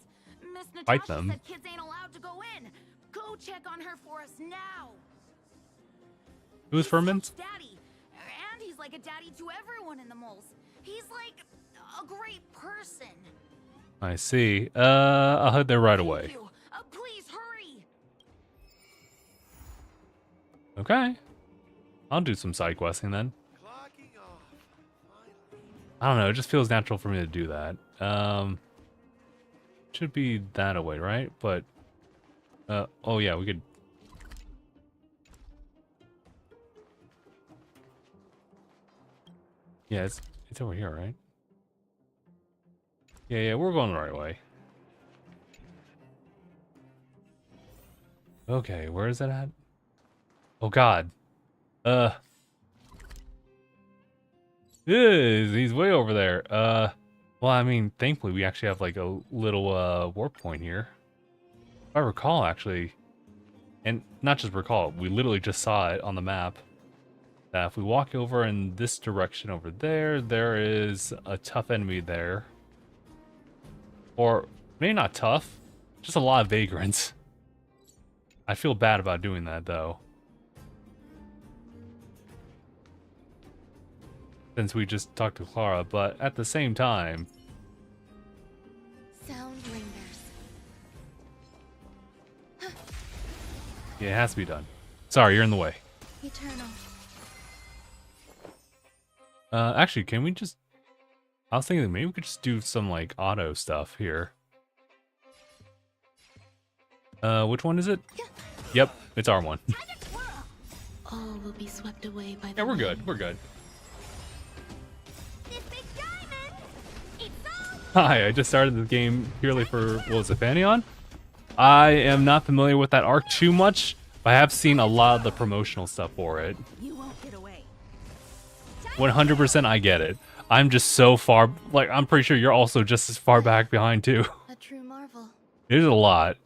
Miss fight Natasha them. said kids ain't allowed to go in. Go check on her for us now. Who's Furman's? Daddy. And he's like a daddy to everyone in the moles. He's like a great person. I see. I'll head there right away. Please hurry. Okay. I'll do some side questing then. I don't know, it just feels natural for me to do that. Should be that away, right? But oh yeah, we could. Yeah, it's over here, right? Yeah, we're going the right way. Okay, where is that at? Oh god. He's way over there. Well, I mean, thankfully we actually have like a little warp point here. If I recall, actually, and not just recall, we literally just saw it on the map. That if we walk over in this direction over there, there is a tough enemy there. Or maybe not tough, just a lot of vagrants. I feel bad about doing that though. Since we just talked to Clara, but at the same time... Sound lingers. Yeah, it has to be done. Sorry, you're in the way. Eternal. Actually, can we just... I was thinking maybe we could just do some, like, auto stuff here. Which one is it? Yep, it's R1. All will be swept away by the Yeah, we're wind. good, we're good. It's all Hi, I just started the game purely for, what was it, Pantheon? I am not familiar with that arc too much, but I have seen a lot of the promotional stuff for it. You won't get away. 100% I get it. I'm just so far, like, I'm pretty sure you're also just as far back behind too. A true marvel. It is a lot.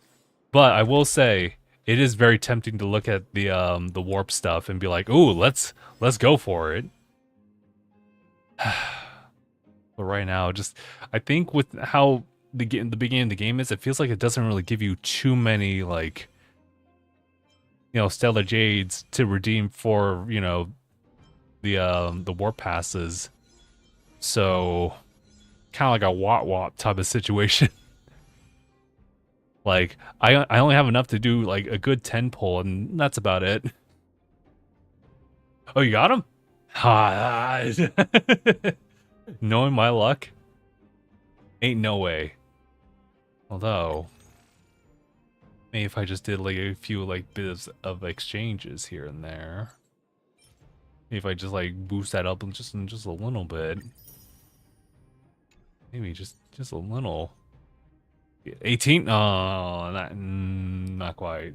But I will say, it is very tempting to look at the warp stuff and be like, ooh, let's go for it. But right now, just I think with how the beginning of the game is, it feels like it doesn't really give you too many like, you know, Stellar Jades to redeem for, you know, the warp passes. So kind of like a wop type of situation. Like I only have enough to do like a good 10 pull, and that's about it. Oh, you got him? Knowing my luck, ain't no way. Although, maybe if I just did like a few like bits of exchanges here and there. Maybe if I just like boost that up just a little bit. Maybe just a little. 18? Oh, not quite.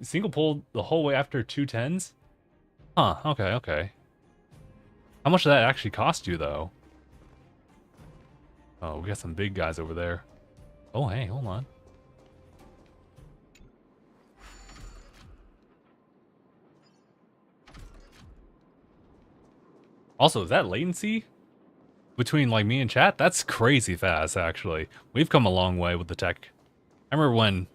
Single pull the whole way after 2 10s? Huh, okay. How much did that actually cost you, though? Oh, we got some big guys over there. Oh, hey, hold on. Also, is that latency between like me and chat? That's crazy fast, actually. We've come a long way with the tech. I remember when...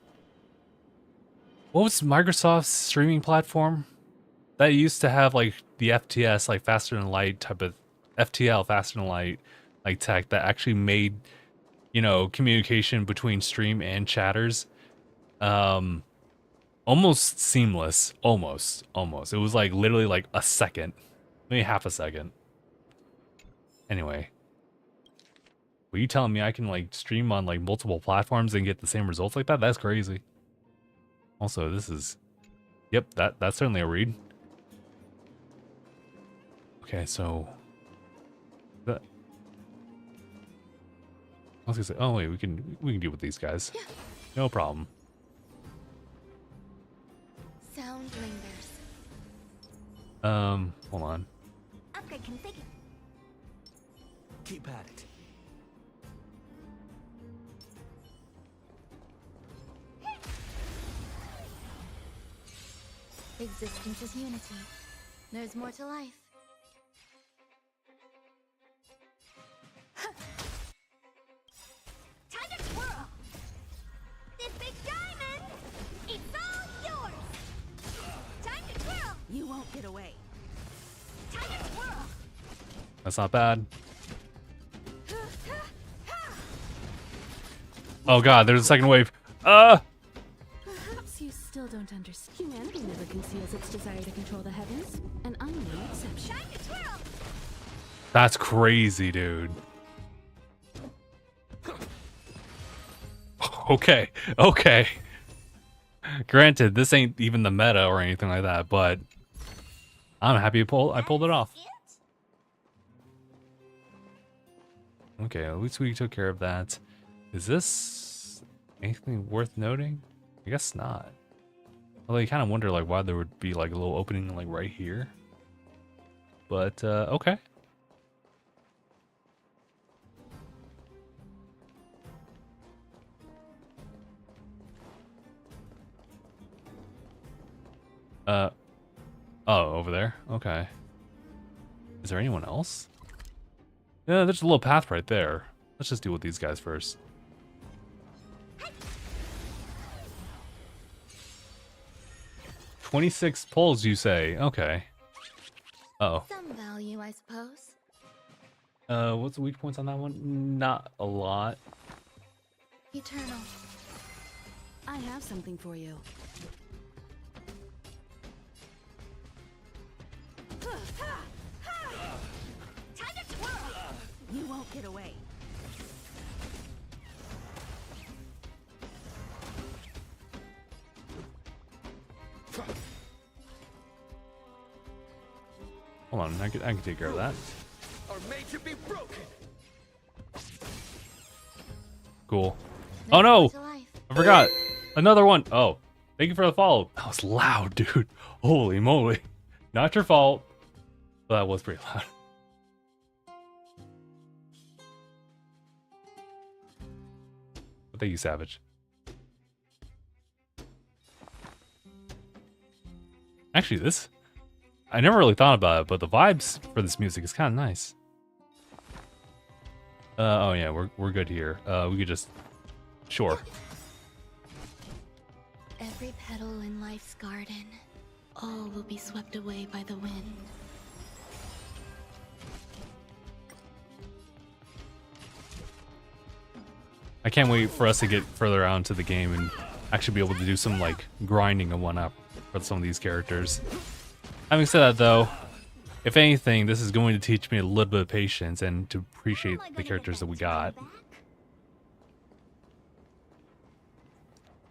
What was Microsoft's streaming platform? That used to have like the FTS, like faster than light type of... FTL, faster than light, like tech that actually made, you know, communication between stream and chatters almost seamless. Almost. It was like literally like a second. Maybe half a second. Anyway. Were you telling me I can like stream on like multiple platforms and get the same results like that? That's crazy. Also, this is, yep, that's certainly a read. Okay, so that, I was gonna say, oh wait, we can deal with these guys. No problem. Sound lingers. Hold on. Upgrade configured. Keep at it. Existence is unity. There's more to life. Time to twirl. This big diamond, it's all yours. Time to twirl. You won't get away. Time to twirl. That's not bad. Oh god, there's a second wave. Perhaps you still don't understand. Humanity never conceals its desire to control the heavens, and I'm no exception. Time to twirl. That's crazy, dude. Okay, okay. Granted, this ain't even the meta or anything like that, but I'm happy I pulled it off. Okay, at least we took care of that. Is this anything worth noting? I guess not. Although you kind of wonder like why there would be like a little opening like right here. But okay. Oh, over there. Okay. Is there anyone else? Yeah, there's a little path right there. Let's just deal with these guys first. "26 pulls, you say? Okay. Uh-oh. Some value, I suppose. What's the weak points on that one? Not a lot. Eternal. I have something for you. Time to twirl. You won't get away. Hold on, I can take care of that. Are made to be broken. Cool. Oh no! To life. I forgot. Another one. Oh, thank you for the follow. That was loud, dude. Holy moly. Not your fault. But that was pretty loud. But thank you, Savage. Actually, this... I never really thought about it, but the vibes for this music is kind of nice. Oh yeah, we're good here. We could just... Sure. Every petal in life's garden, all will be swept away by the wind. I can't wait for us to get further out into the game and actually be able to do some like grinding and whatnot for some of these characters. Having said that though, if anything, this is going to teach me a little bit of patience and to appreciate the characters that we got.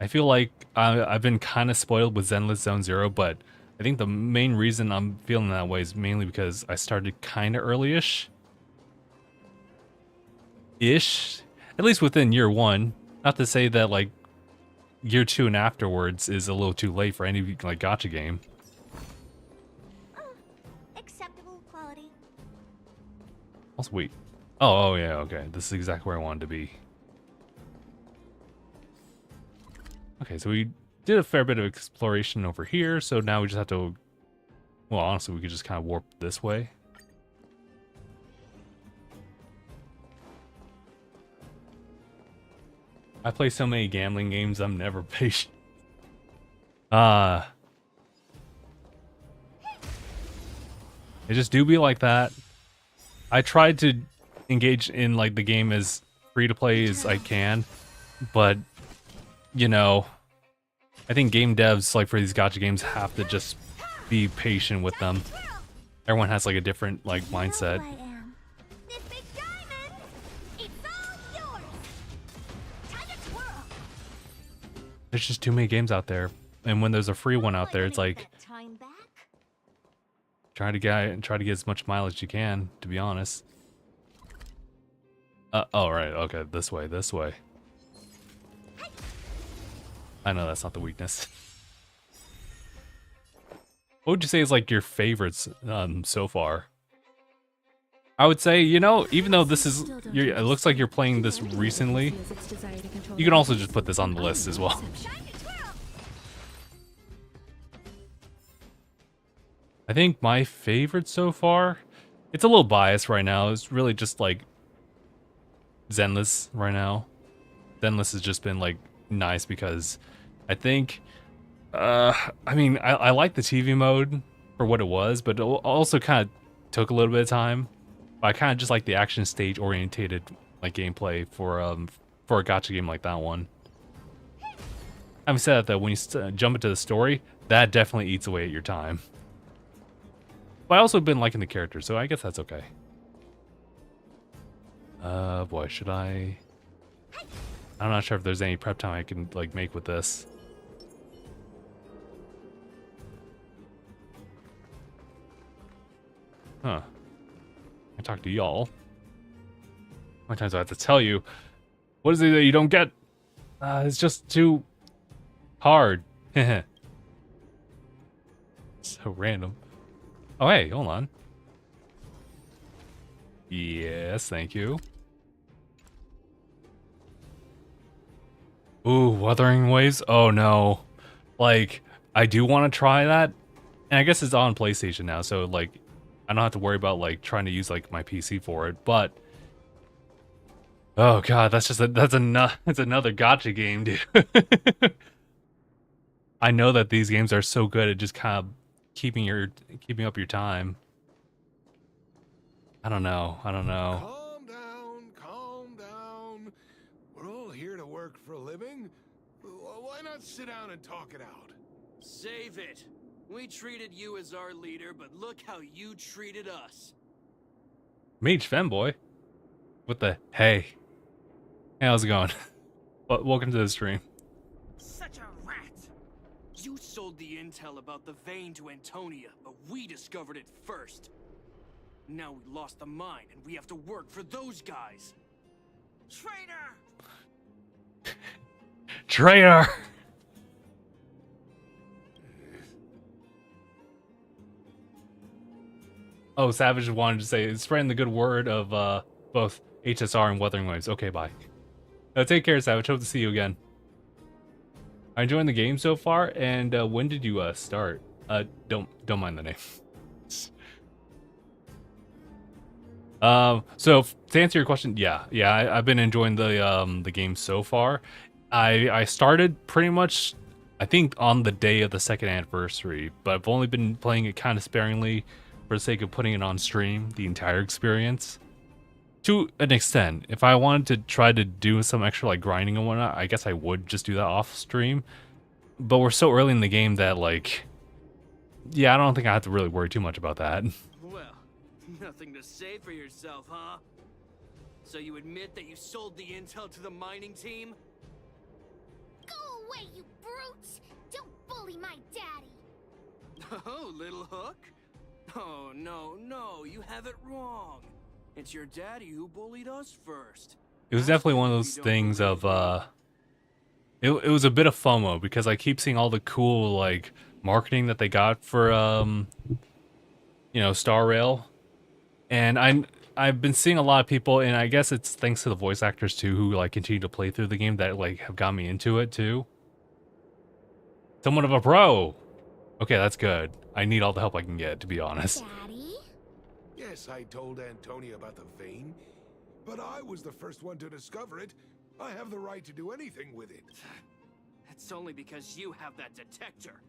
I feel like I've been kind of spoiled with Zenless Zone Zero, but I think the main reason I'm feeling that way is mainly because I started kind of early-ish. At least within year one. Not to say that like year two and afterwards is a little too late for any like gacha game. Acceptable quality. Also, wait. Oh yeah, okay. This is exactly where I wanted to be. Okay, so we did a fair bit of exploration over here, so now we just have to... Well, honestly, we could just kind of warp this way. I play so many gambling games, I'm never patient. It just do be like that. I tried to engage in like the game as free to play as I can, but you know, I think game devs like for these gacha games have to just be patient with them. Everyone has like a different like mindset. This big diamond, it's all There's just too many games out there, and when there's a free one out there, it's like try to get as much mileage as you can. To be honest. Oh right, okay, this way. I know that's not the weakness. What would you say is like your favorites so far? I would say, you know, even though this is, it looks like you're playing this recently, you can also just put this on the list as well. I think my favorite so far, it's a little biased right now. It's really just like Zenless right now. Zenless has just been like nice because I think, I mean, I like the TV mode for what it was, but it also kind of took a little bit of time. But I kind of just like the action stage orientated like gameplay for a gacha game like that one. Having said that though, when you jump into the story, that definitely eats away at your time. But I also been liking the characters, so I guess that's okay. Boy, should I? I'm not sure if there's any prep time I can like make with this. Huh. I talk to y'all. How many times do I have to tell you? What is it that you don't get? It's just too hard. So random. Oh, hey, hold on. Yes, thank you. Ooh, Wuthering Waves? Oh no. Like, I do want to try that. And I guess it's on PlayStation now, so like, I don't have to worry about like trying to use like my PC for it, but oh god, that's another gacha game, dude. I know that these games are so good at just kind of keeping up your time. I don't know. Calm down. We're all here to work for a living. Why not sit down and talk it out? Save it. We treated you as our leader, but look how you treated us. Mage Femboy? What the hey? Hey, how's it going? Welcome to the stream. Such a rat! You sold the intel about the vein to Antonia, but we discovered it first. Now we lost the mine, and we have to work for those guys. Traitor! Traitor! Oh, Savage wanted to say, spreading the good word of both HSR and Wuthering Waves. Okay, bye. Take care, Savage. Hope to see you again. I'm enjoying the game so far, and when did you start? Don't mind the name. So to answer your question, yeah, I've been enjoying the game so far. I started pretty much, I think, on the day of the 2nd anniversary, but I've only been playing it kind of sparingly for the sake of putting it on stream, the entire experience. To an extent, if I wanted to try to do some extra like grinding and whatnot, I guess I would just do that off stream. But we're so early in the game that like, yeah, I don't think I have to really worry too much about that. Well, nothing to say for yourself, huh? So you admit that you sold the intel to the mining team? Go away, you brutes! Don't bully my daddy! Oh, little hook? Oh, no, you have it wrong. It's your daddy who bullied us first. It was definitely one of those things of, it was a bit of FOMO because I keep seeing all the cool, like, marketing that they got for, you know, Star Rail. And I've been seeing a lot of people, and I guess it's thanks to the voice actors too, who like continue to play through the game that like have got me into it too. Somewhat of a pro. Okay, that's good. I need all the help I can get, to be honest. Daddy? Yes, I told Antonia about the vein, but I was the first one to discover it. I have the right to do anything with it. It's only because you have that detector.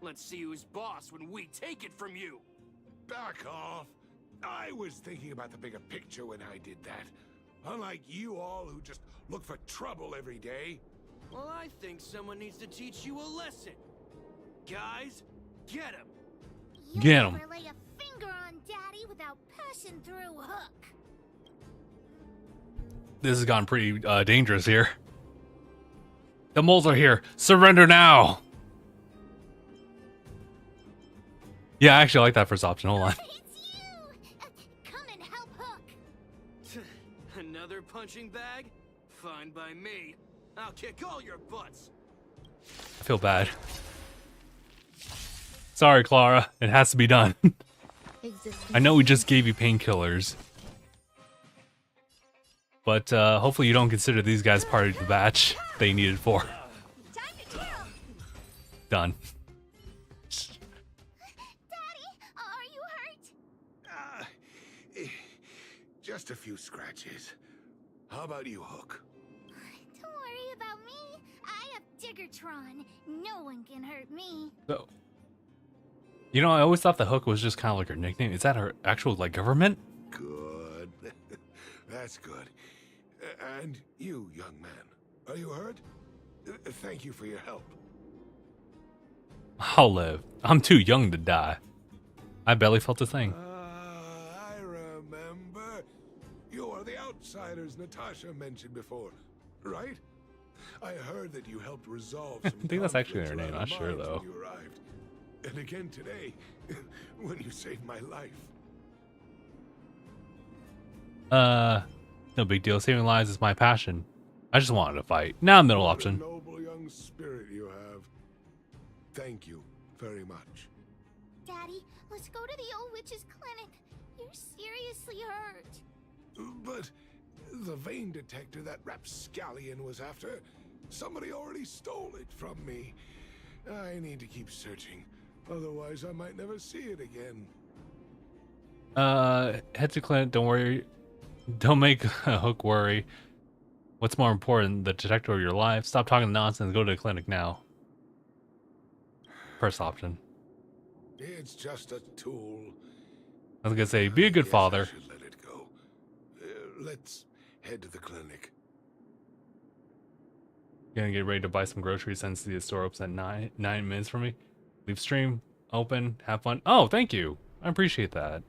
Let's see who's boss when we take it from you. Back off. I was thinking about the bigger picture when I did that. Unlike you all who just look for trouble every day. Well, I think someone needs to teach you a lesson. Guys, get him. Get him. Never lay a finger on Daddy without passing through Hook. This has gone pretty dangerous here. The moles are here. Surrender now. Yeah, I actually like that first option. Hold on. Come and help Hook. Another punching bag? Fine by me. I'll kick all your butts. I feel bad. Sorry, Clara. It has to be done. I know we just gave you painkillers. But hopefully you don't consider these guys part of the batch they needed for. Time to chill. Done. Daddy, are you hurt? Just a few scratches. How about you, Hook? Don't worry about me. I have Diggertron. No one can hurt me. So, you know, I always thought the Hook was just kind of like her nickname. Is that her actual, like, government? Good. That's good. And you, young man, are you hurt? Thank you for your help. I'll live. I'm too young to die. I barely felt a thing. I remember. You are the outsiders Natasha mentioned before, right? I heard that you helped resolve some I think that's actually conflicts her name, around not sure, mines when though. you arrived. And again today, when you saved my life. No big deal. Saving lives is my passion. I just wanted to fight. Now, middle What a option. noble young spirit you have. Thank you very much. Daddy, let's go to the old witch's clinic. You're seriously hurt. But the vein detector that rapscallion was after, somebody already stole it from me. I need to keep searching. Otherwise, I might never see it again. Head to clinic. Don't worry. Don't make a Hook worry. What's more important, the detector or your life? Stop talking nonsense. Go to the clinic now. First option. It's just a tool. I was gonna say, be a good Yes, father. I should let it go. Let's head to the clinic. Gonna get ready to buy some groceries since the store opens at 9 minutes from me. Leave stream open. Have fun. Oh, thank you. I appreciate that.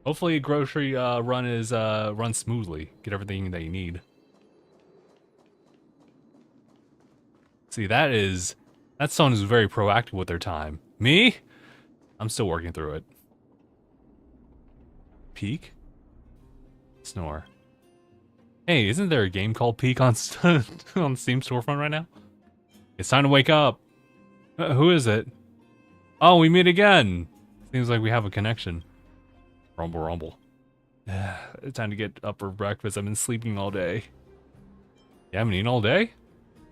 Hopefully, a grocery run is run smoothly. Get everything that you need. See, that's someone who's very proactive with their time. Me? I'm still working through it. Peak? Snore. Hey, isn't there a game called Peak on on Steam storefront right now? It's time to wake up. Who is it? Oh, we meet again. Seems like we have a connection. Rumble, rumble. It's time to get up for breakfast. I've been sleeping all day. You haven't eaten all day?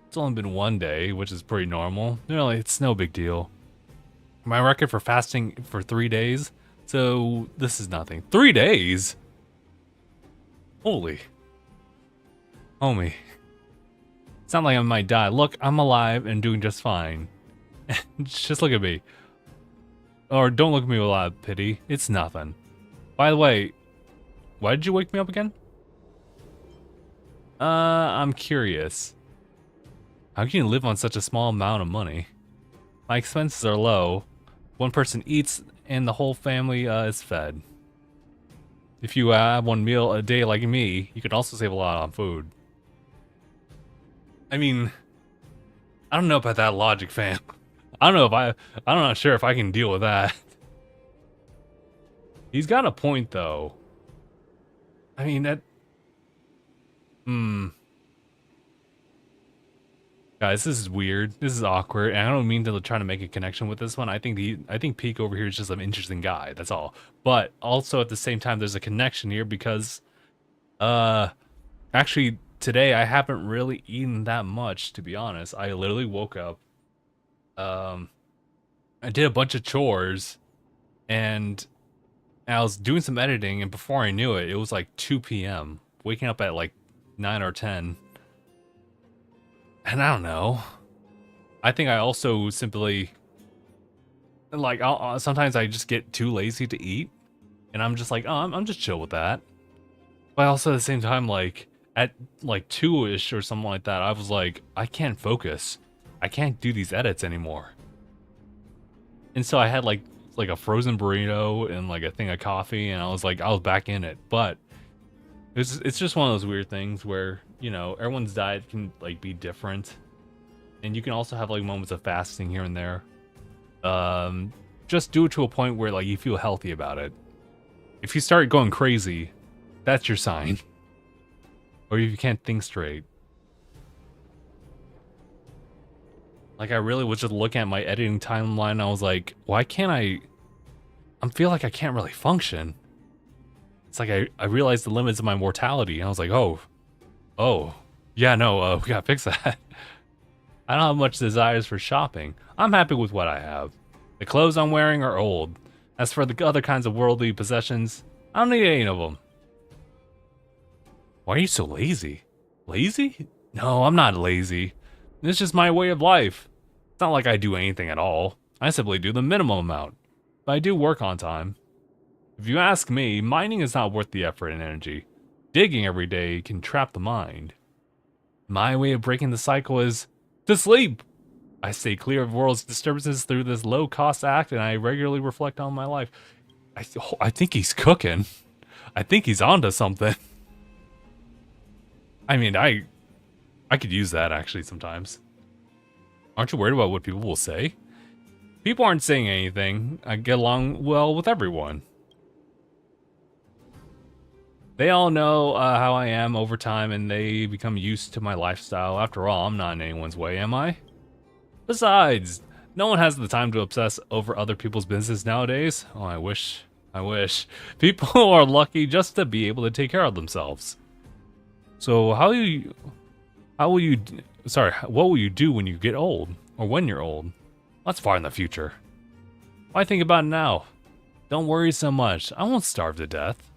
It's only been one day, which is pretty normal. Really, it's no big deal. My record for fasting for 3 days, so this is nothing. 3 days? Holy. Homie. It's not like I might die. Look, I'm alive and doing just fine. Just look at me. Or don't look at me with a lot of pity. It's nothing. By the way, why did you wake me up again? I'm curious. How can you live on such a small amount of money? My expenses are low. One person eats and the whole family is fed. If you have one meal a day like me, you can also save a lot on food. I mean, I don't know about that logic, fam. I'm not sure if I can deal with that. He's got a point, though. I mean, that... Guys, this is weird. This is awkward. And I don't mean to try to make a connection with this one. I think Peak over here is just an interesting guy. That's all. But also at the same time, there's a connection here because, actually today I haven't really eaten that much, to be honest. I literally woke up. I did a bunch of chores, and I was doing some editing, and before I knew it, it was like 2 p.m. Waking up at like 9 or 10. And I don't know. I think I also simply, like, sometimes I just get too lazy to eat. And I'm just like, oh, I'm just chill with that. But also at the same time, like, at like 2-ish or something like that, I was like, I can't focus. I can't do these edits anymore. And so I had like a frozen burrito and like a thing of coffee, and I was back in it. But it's just one of those weird things where, you know, everyone's diet can like be different. And you can also have like moments of fasting here and there. Just do it to a point where like you feel healthy about it. If you start going crazy, that's your sign. Or if you can't think straight. Like I really was just looking at my editing timeline and I was like, why can't I feel like I can't really function. It's like I realized the limits of my mortality and I was like, oh, yeah, no, we gotta fix that. I don't have much desires for shopping. I'm happy with what I have. The clothes I'm wearing are old. As for the other kinds of worldly possessions, I don't need any of them. Why are you so lazy? Lazy? No, I'm not lazy. It's just my way of life. It's not like I do anything at all. I simply do the minimum amount. But I do work on time. If you ask me, mining is not worth the effort and energy. Digging every day can trap the mind. My way of breaking the cycle is to sleep. I stay clear of world's disturbances through this low-cost act, and I regularly reflect on my life. I think he's cooking. I think he's onto something. I mean, I could use that actually sometimes. Aren't you worried about what people will say? People aren't saying anything. I get along well with everyone. They all know how I am over time, and they become used to my lifestyle. After all, I'm not in anyone's way, am I? Besides, no one has the time to obsess over other people's business nowadays. Oh, I wish. People are lucky just to be able to take care of themselves. So what will you do when you get old? Or when you're old? That's far in the future. Why think about it now? Don't worry so much. I won't starve to death.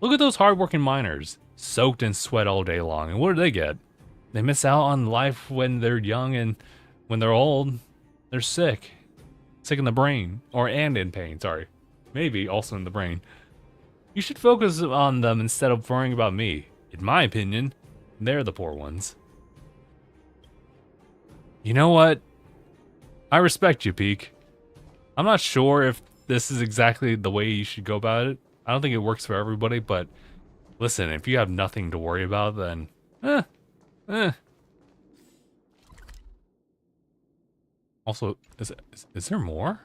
Look at those hardworking miners, soaked in sweat all day long, and what do they get? They miss out on life when they're young, and when they're old, they're sick. Sick in the brain, and in pain, sorry. Maybe also in the brain. You should focus on them instead of worrying about me. In my opinion, they're the poor ones. You know what? I respect you, Peak. I'm not sure if this is exactly the way you should go about it. I don't think it works for everybody, but listen, if you have nothing to worry about, then Also, is there more?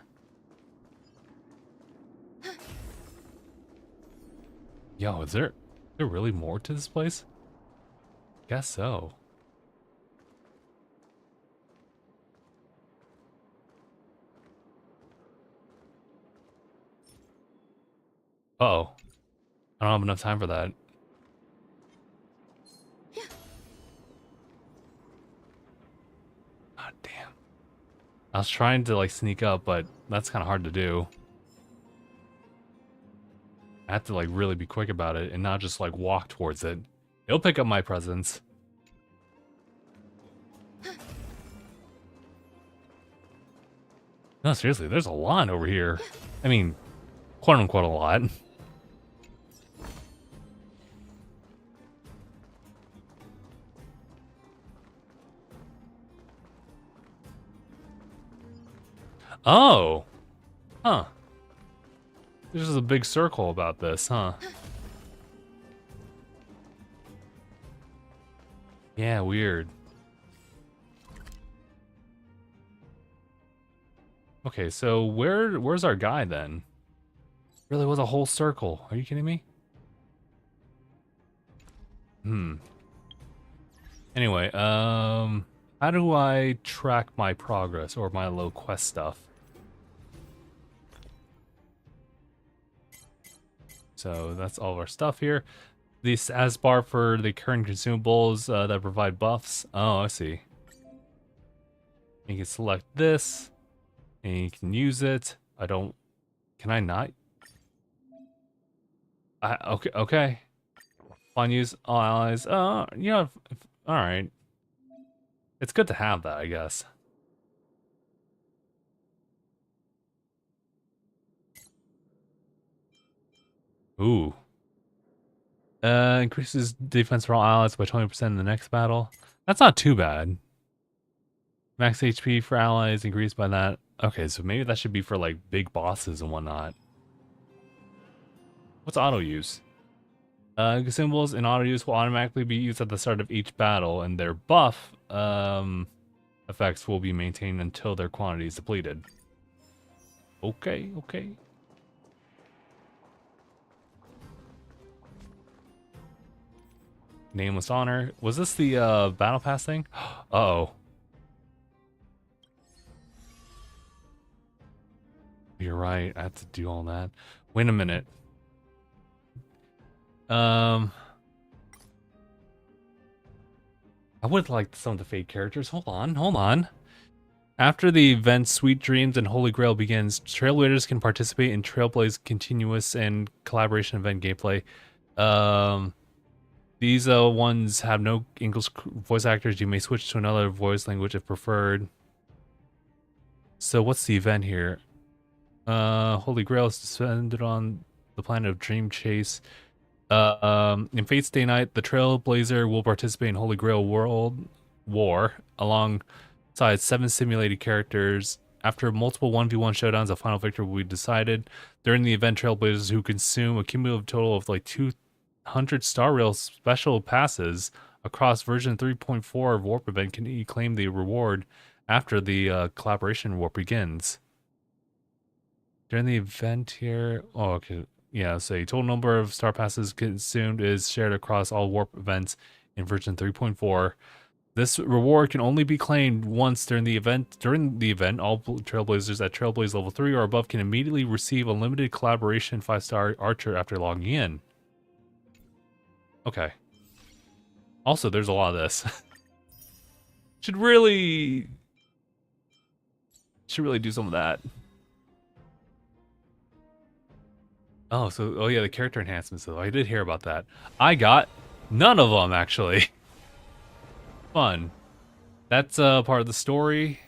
Yo, is there really more to this place? Guess so. Uh-oh. I don't have enough time for that. God damn. I was trying to like sneak up, but that's kind of hard to do. I have to like really be quick about it and not just like walk towards it. It'll pick up my presence. No, seriously, there's a lot over here. I mean, quote unquote a lot. Oh. Huh. There's just a big circle about this, huh? Yeah, weird. Okay, so where's our guy then? Really was a whole circle. Are you kidding me? Anyway, how do I track my progress or my low quest stuff? So that's all of our stuff here. The status bar for the current consumables that provide buffs. Oh, I see. You can select this, and you can use it. Can I not? Okay. On use all allies. You know, all right. It's good to have that, I guess. Ooh. Increases defense for all allies by 20% in the next battle. That's not too bad. Max HP for allies increased by that. Okay, so maybe that should be for like big bosses and whatnot. What's auto use? Consumables in auto use will automatically be used at the start of each battle, and their buff, I effects will be maintained until their quantity is depleted. Okay, okay. Nameless honor. Was this the battle pass thing? Uh-oh. You're right. I have to do all that. Wait a minute. I would like some of the fake characters. Hold on. After the event Sweet Dreams and Holy Grail begins, Trailblazers can participate in Trailblaze continuous and collaboration event gameplay. These ones have no English voice actors. You may switch to another voice language if preferred. So what's the event here? Holy Grail is suspended on the planet of Dream Chase. In Fate's Day Night, the Trailblazer will participate in Holy Grail World War alongside 7 simulated characters. After multiple 1v1 showdowns, a final victor will be decided. During the event, Trailblazers who consume a cumulative total of like 200 Star Rail special passes across version 3.4 of Warp Event can claim the reward after the collaboration warp begins. During the event here, oh, okay. Yeah, so a total number of star passes consumed is shared across all warp events in version 3.4. This reward can only be claimed once during the event. During the event, all Trailblazers at Trailblaze level 3 or above can immediately receive a limited collaboration 5-star archer after logging in. Okay. Also, there's a lot of this. Should really do some of that. Oh, yeah, the character enhancements, though. I did hear about that. I got none of them, actually. Fun. That's part of the story.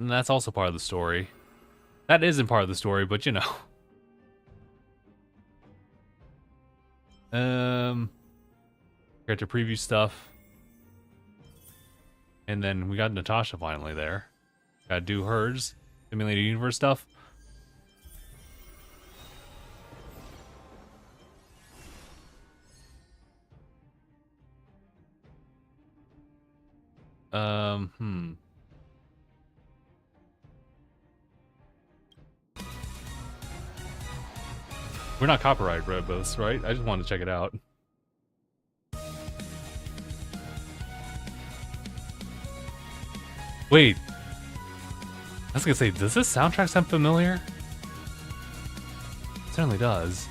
And that's also part of the story. That isn't part of the story, but you know. Character preview stuff. And then we got Natasha finally there. Gotta do hers. Simulated universe stuff. We're not copyright robos, right? I just wanted to check it out. Wait. I was gonna say, does this soundtrack sound familiar? It certainly does.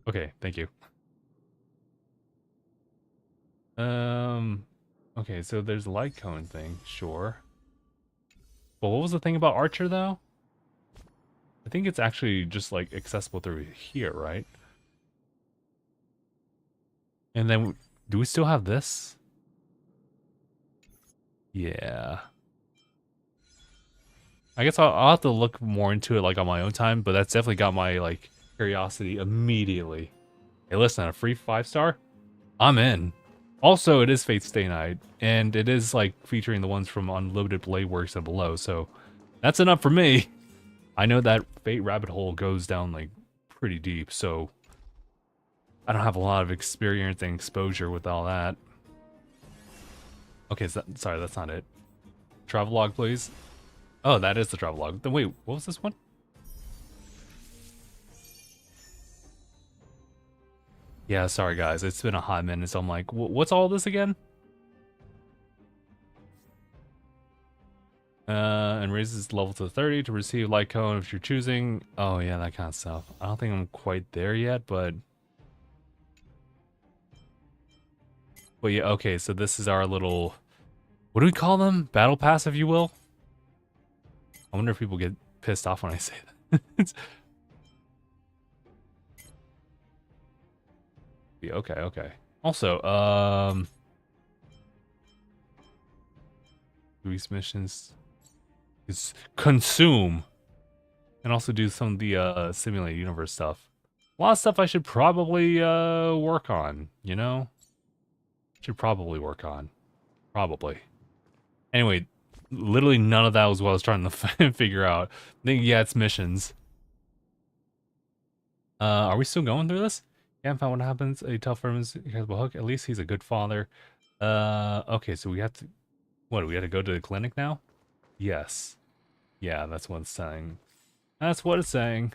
Okay, thank you. Okay, so there's a light cone thing, sure. But what was the thing about Archer, though? I think it's actually just, like, accessible through here, right? And then, do we still have this? Yeah. I guess I'll have to look more into it, like, on my own time, but that's definitely got my, like, curiosity immediately. Hey, listen, a free 5-star? I'm in. Also, it is Fate's Day Night, and it is, like, featuring the ones from Unlimited Blade Works and below, so that's enough for me. I know that Fate rabbit hole goes down, like, pretty deep, so I don't have a lot of experience and exposure with all that. Okay, sorry, that's not it. Travelogue, please. Oh, that is the travelogue. Then wait, what was this one? Yeah, sorry guys, it's been a hot minute, so I'm like, what's all this again? And raises level to 30 to receive light cone if you're choosing. Oh yeah, that kind of stuff. I don't think I'm quite there yet, but yeah, okay, so this is our little, what do we call them? Battle pass, if you will? I wonder if people get pissed off when I say that. Yeah, okay. Also, these missions is consume, and also do some of the simulated universe stuff. A lot of stuff I should probably work on, you know? Should probably work on. Probably. Anyway, literally none of that was what I was trying to figure out. I think, yeah, it's missions. Are we still going through this? Can't find what happens. You tell Furman's incredible hook. At least he's a good father. Okay, so we have to. What? We got to go to the clinic now? Yes. Yeah, that's what it's saying. That's what it's saying.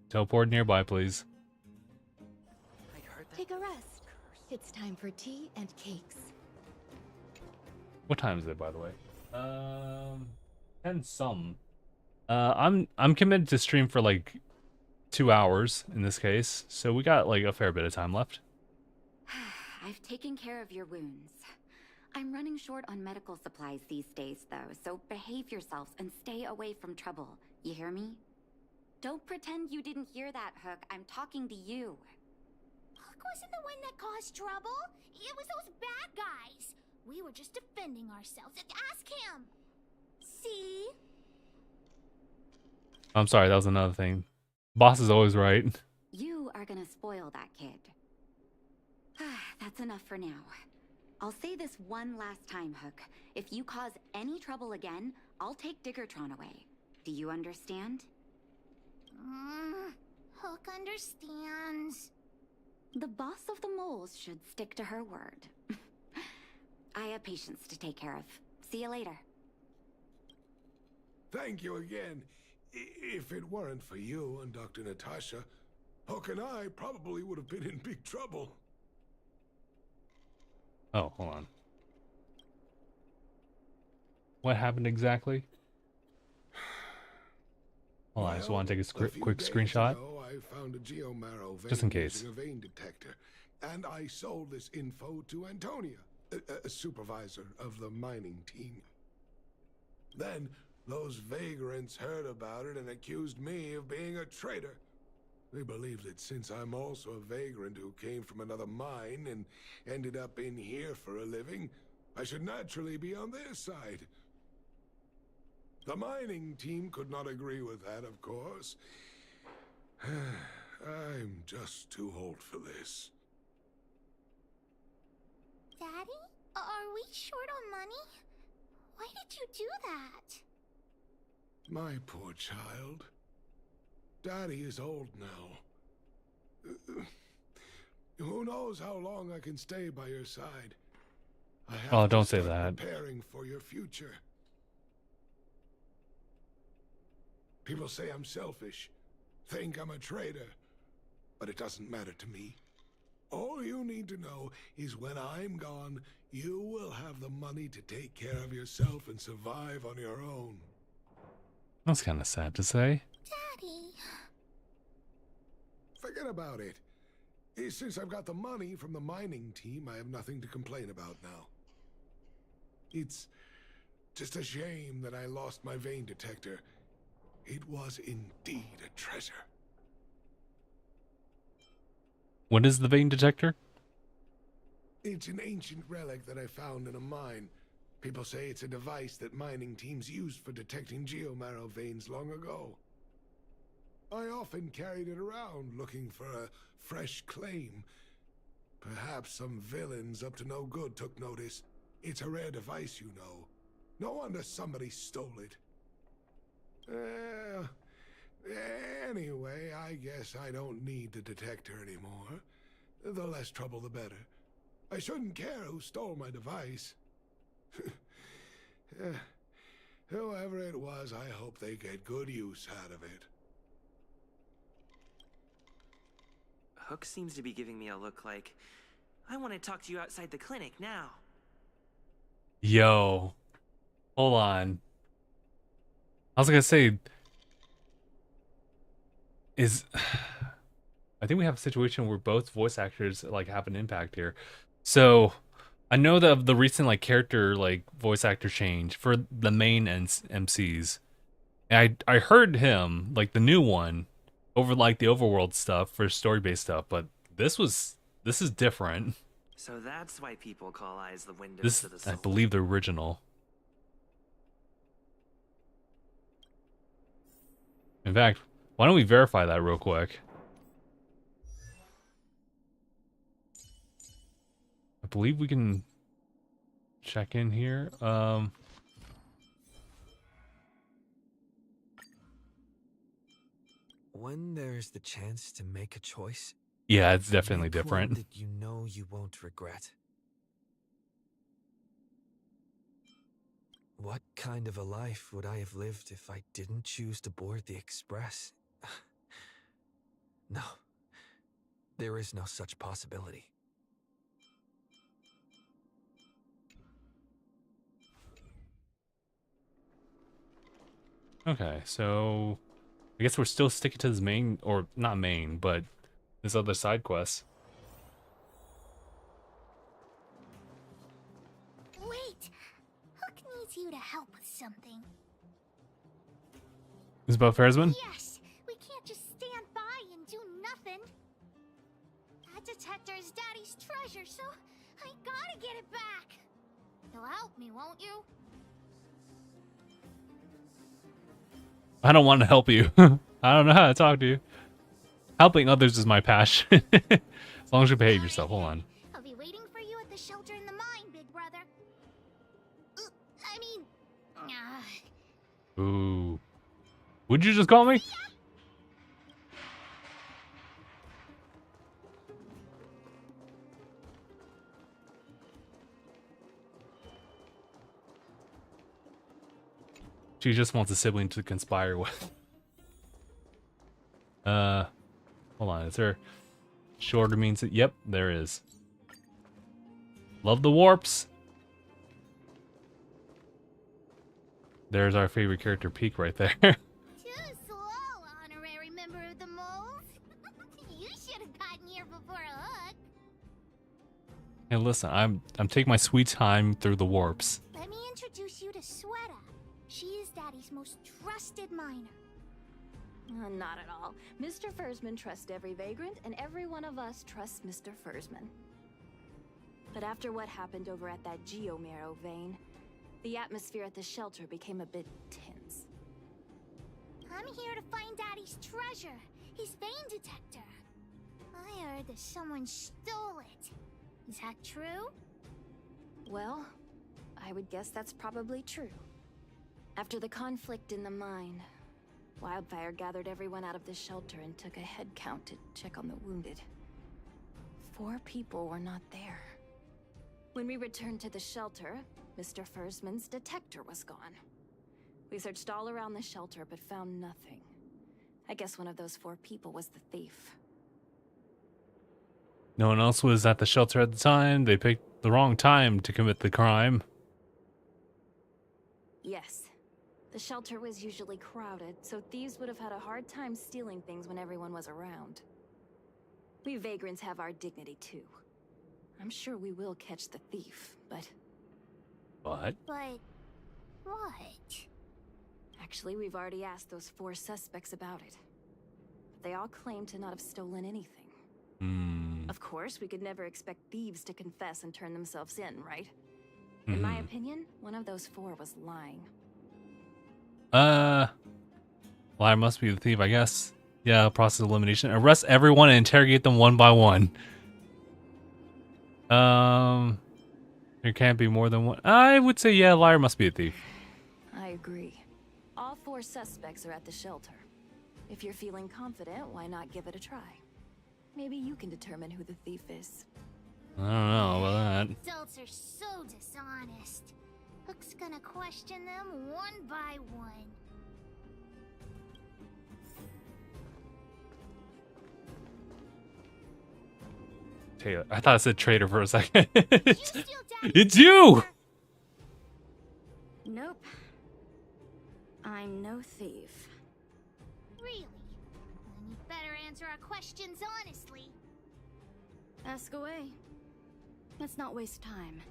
Teleport nearby, please. Take a rest. It's time for tea and cakes. What time is it, by the way? 10 some. I'm committed to stream for like 2 hours in this case, so we got like a fair bit of time left. I've taken care of your wounds. I'm running short on medical supplies these days, though, so behave yourselves and stay away from trouble. You hear me? Don't pretend you didn't hear that, Hook. I'm talking to you. Hook wasn't the one that caused trouble. It was those bad guys. We were just defending ourselves. Ask him. See? I'm sorry, that was another thing. Boss is always right. You are gonna spoil that kid. That's enough for now. I'll say this one last time, Hook. If you cause any trouble again, I'll take Diggertron away. Do you understand? Hook understands. The boss of the moles should stick to her word. I have patients to take care of. See you later. Thank you again. If it weren't for you and Dr. Natasha, Hook and I probably would have been in big trouble. Oh, hold on. What happened exactly? Hold on, I just want to take a quick screenshot. I found a geomarrow vein Just in case. using a vein detector, and I sold this info to Antonia, a supervisor of the mining team. Then those vagrants heard about it and accused me of being a traitor. They believe that since I'm also a vagrant who came from another mine and ended up in here for a living, I should naturally be on their side. The mining team could not agree with that, of course. I'm just too old for this. Daddy? Are we short on money? Why did you do that? My poor child. Daddy is old now. Who knows how long I can stay by your side? I have Oh, to don't say start that. Preparing for your future. People say I'm selfish, think I'm a traitor, but it doesn't matter to me. All you need to know is when I'm gone, you will have the money to take care of yourself and survive on your own. That's kind of sad to say. Daddy. Forget about it. Since I've got the money from the mining team, I have nothing to complain about now. It's just a shame that I lost my vein detector. It was indeed a treasure. What is the vein detector? It's an ancient relic that I found in a mine. People say it's a device that mining teams used for detecting geomarrow veins long ago. I often carried it around looking for a fresh claim. Perhaps some villains up to no good took notice. It's a rare device, you know. No wonder somebody stole it. Anyway, I guess I don't need the detector anymore. The less trouble, the better. I shouldn't care who stole my device. Whoever it was, I hope they get good use out of it. Hook seems to be giving me a look like, I want to talk to you outside the clinic now. Yo. Hold on. I was gonna say, I think we have a situation where both voice actors like have an impact here. So I know that the recent like character like voice actor change for the main MCs. And I heard him, like the new one, over like the overworld stuff for story based stuff, but this is different. So that's why people call eyes the windows This to the I soul. believe the original. In fact, why don't we verify that real quick? I believe we can check in here. When there's the chance to make a choice, Yeah, it's definitely make one different. that you know you won't regret. What kind of a life would I have lived if I didn't choose to board the express? No, there is no such possibility. Okay, so I guess we're still sticking to this main, or not main, but this other side quest. Wait! Hook needs you to help with something. Is about Ferrisman? Yes! We can't just stand by and do nothing. That detector is Daddy's treasure, so I gotta get it back. You'll help me, won't you? I don't want to help you. I don't know how to talk to you. Helping others is my passion. As long as you behave yourself. Hold on. I'll be waiting for you at the shelter in the mine, big brother. I mean... Ooh. Would you just call me? She just wants a sibling to conspire with. Hold on. Is there shorter means it? Yep, there is. Love the warps. There's our favorite character peak right there. Too slow, honorary member of the moles. You should have gotten here before Hook. Hey, listen, I'm taking my sweet time through the warps. Let me introduce you to Sweta. She is Daddy's most trusted miner. Not at all. Mr. Fursman trusts every vagrant, and every one of us trusts Mr. Fursman. But after what happened over at that Geomarrow vein, the atmosphere at the shelter became a bit tense. I'm here to find Daddy's treasure, his vein detector. I heard that someone stole it. Is that true? Well, I would guess that's probably true. After the conflict in the mine, Wildfire gathered everyone out of the shelter and took a head count to check on the wounded. 4 people were not there. When we returned to the shelter, Mr. Fursman's detector was gone. We searched all around the shelter but found nothing. I guess one of those 4 people was the thief. No one else was at the shelter at the time. They picked the wrong time to commit the crime. Yes. The shelter was usually crowded, so thieves would have had a hard time stealing things when everyone was around. We vagrants have our dignity too. I'm sure we will catch the thief, but... What? But... what? Actually, we've already asked those 4 suspects about it. But they all claim to not have stolen anything. Of course, we could never expect thieves to confess and turn themselves in, right? In my opinion, one of those 4 was lying. Liar must be the thief, I guess. Yeah, process elimination. Arrest everyone and interrogate them one by one. There can't be more than one. I would say, yeah, liar must be a thief. I agree. All 4 suspects are at the shelter. If you're feeling confident, why not give it a try? Maybe you can determine who the thief is. I don't know about that. Adults are so dishonest. Hook's gonna question them one by one. Taylor. I thought it said traitor for a second. It's you! Nope. I'm no thief. Really? Then you'd better answer our questions honestly. Ask away. Let's not waste time.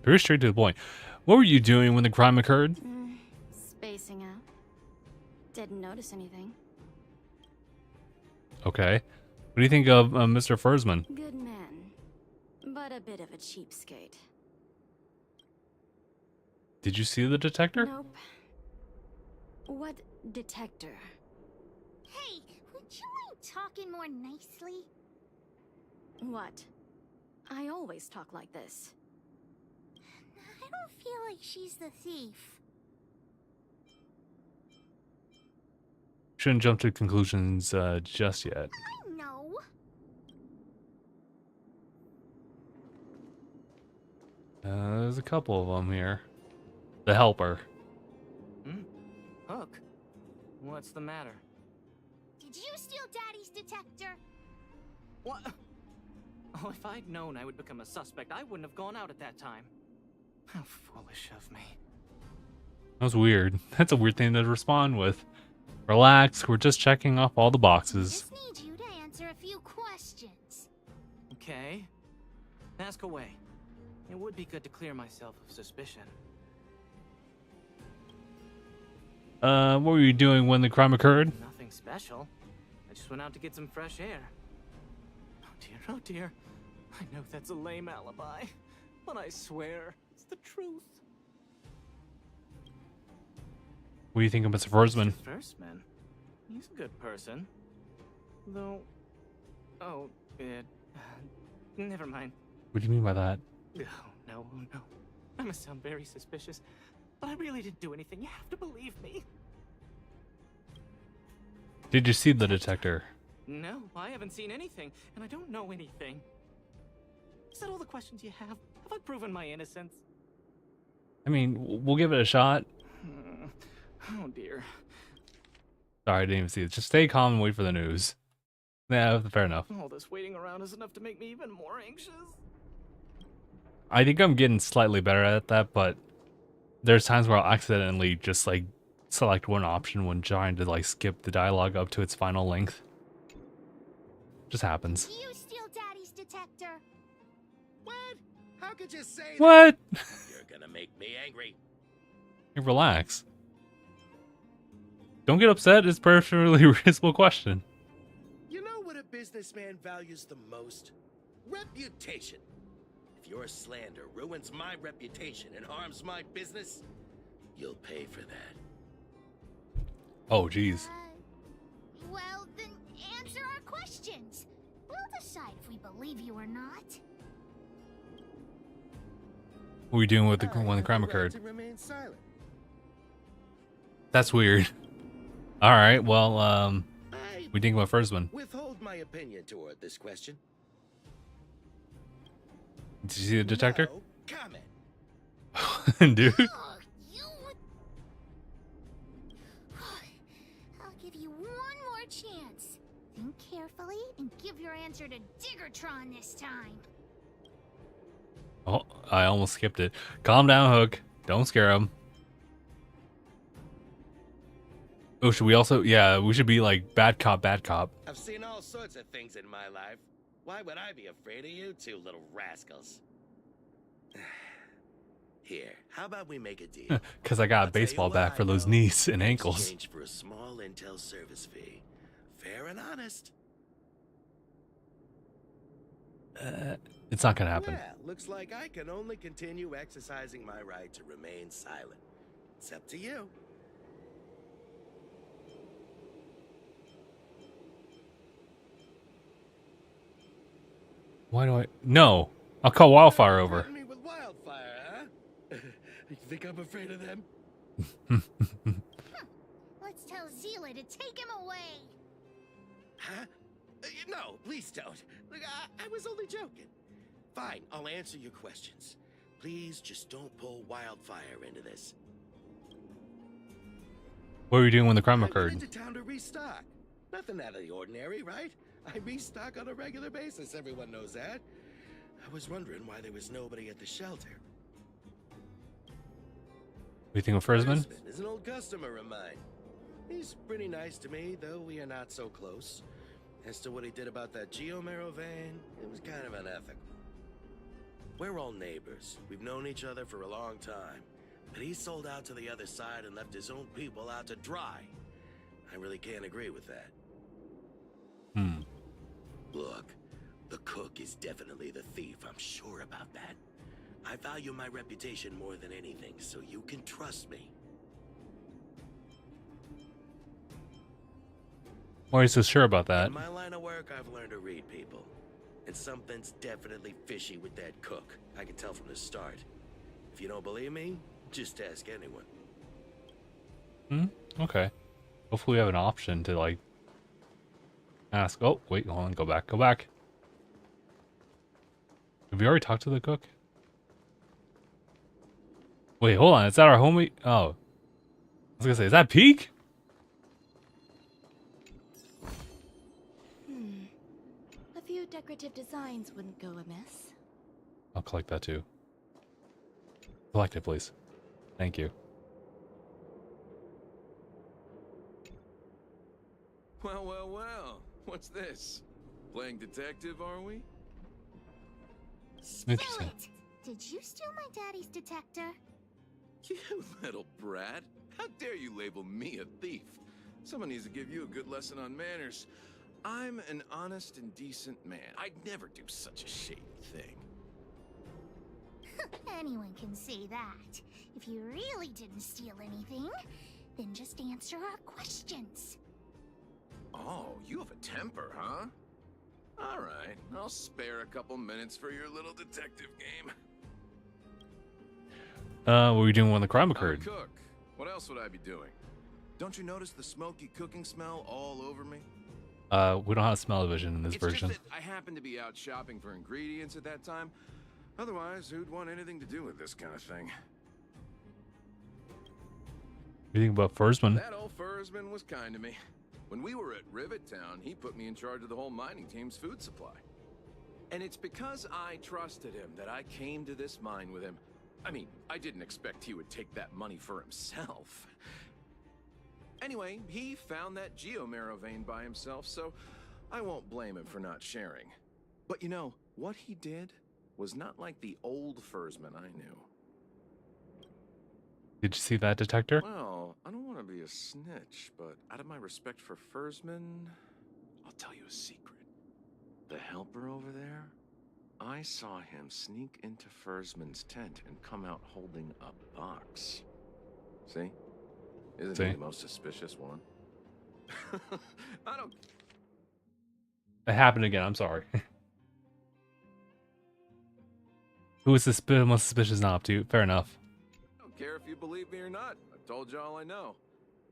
Very straight to the point. What were you doing when the crime occurred? Spacing out. Didn't notice anything. Okay. What do you think of Mr. Fursman? Good man, but a bit of a cheapskate. Did you see the detector? Nope. What detector? Hey, would you mind talking more nicely? What? I always talk like this. I don't feel like she's the thief. Shouldn't jump to conclusions just yet. I know. There's a couple of them here. The helper. Hook? What's the matter? Did you steal Daddy's detector? What? Oh, if I'd known I would become a suspect, I wouldn't have gone out at that time. How foolish of me. That was weird. That's a weird thing to respond with. Relax, we're just checking off all the boxes. Just need you to answer a few questions. Okay. Ask away. It would be good to clear myself of suspicion. What were you doing when the crime occurred? Nothing special. I just went out to get some fresh air. Oh dear. I know that's a lame alibi, but I swear it's the truth. What do you think of Mr. Forsman? Firstman? He's a good person. Though... Oh, never mind. What do you mean by that? Oh, no. I must sound very suspicious, but I really didn't do anything. You have to believe me. Did you see the detector? No, I haven't seen anything, and I don't know anything. Is that all the questions you have? Have I proven my innocence? I mean, we'll give it a shot. Oh dear. Sorry, I didn't even see it. Just stay calm and wait for the news. Yeah, fair enough. All this waiting around is enough to make me even more anxious. I think I'm getting slightly better at that, but there's times where I'll accidentally just like select one option when trying to like skip the dialogue up to its final length. Just happens. Do you steal Daddy's detector? What? How could you say that? What? You're gonna make me angry. Hey, relax. Don't get upset. It's a perfectly reasonable question. You know what a businessman values the most? Reputation. If your slander ruins my reputation and harms my business, you'll pay for that. Oh, jeez. Well, then answer our questions. We'll decide if we believe you or not. What were you doing with when the crime occurred? To remain silent. That's weird. All right, well, we think about first one. Withhold my opinion toward this question. Did you see the detector? No comment. Dude. I'll give you one more chance. Think carefully and give your answer to Diggertron this time. Oh, I almost skipped it. Calm down, Hook. Don't scare him. Oh, should we also... Yeah, we should be like bad cop, bad cop. I've seen all sorts of things in my life. Why would I be afraid of you two little rascals? Here, how about we make a deal? Because I got a baseball bat for those knees and ankles. Exchange for a small intel service fee. Fair and honest. It's not gonna happen. Well, looks like I can only continue exercising my right to remain silent. It's up to you. Why do I... No. I'll call Wildfire over. Me with Wildfire, huh? You think I'm afraid of them? Let's tell Zila to take him away. Huh? No, please don't. Look, I was only joking. Fine, I'll answer your questions. Please just don't pull Wildfire into this. What were you doing when the crime I occurred? went into town to restock. Nothing out of the ordinary, right? I restock on a regular basis, everyone knows that. I was wondering why there was nobody at the shelter. What do you think of Fursman? Fursman is an old customer of mine. He's pretty nice to me, though we are not so close. As to what he did about that Geomero vein, it was kind of unethical. We're all neighbors. We've known each other for a long time. But he sold out to the other side and left his own people out to dry. I really can't agree with that. Look, the cook is definitely the thief, I'm sure about that. I value my reputation more than anything, so you can trust me. Why are you so sure about that? In my line of work, I've learned to read people. And something's definitely fishy with that cook. I can tell from the start. If you don't believe me, just ask anyone. Okay. Hopefully we have an option to like ask. Oh, wait, hold on, go back, go back. Have we already talked to the cook? Wait, hold on, is that our homie? Oh. I was gonna say, is that Peak? A few decorative designs wouldn't go amiss. I'll collect that too. Collect it, please. Thank you. Well, well, well. What's this? Playing detective, are we? Interesting. Did you steal my daddy's detector? You little brat. How dare you label me a thief? Someone needs to give you a good lesson on manners. I'm an honest and decent man. I'd never do such a shady thing. Anyone can say that. If you really didn't steal anything, then just answer our questions. Oh, you have a temper, huh? All right, I'll spare a couple minutes for your little detective game. What were you doing when the crime I'm a occurred? cook. What else would I be doing? Don't you notice the smoky cooking smell all over me? We don't have smell-o-vision in this version. Just that I happened to be out shopping for ingredients at that time. Otherwise, who'd want anything to do with this kind of thing? What do you think about Fursman? That old Fursman was kind to me. When we were at Rivet Town, he put me in charge of the whole mining team's food supply. And it's because I trusted him that I came to this mine with him. I mean, I didn't expect he would take that money for himself. Anyway, he found that geomarrow vein by himself, so I won't blame him for not sharing. But you know, what he did was not like the old Fursman I knew. Did you see that detector? Well, I don't want to be a snitch, but out of my respect for Fursman, I'll tell you a secret. The helper over there, I saw him sneak into Fursman's tent and come out holding a box. See? Isn't he the most suspicious one? I don't... It happened again, I'm sorry. Who is the most suspicious knob to? Fair enough. I don't care if you believe me or not. I've told you all I know.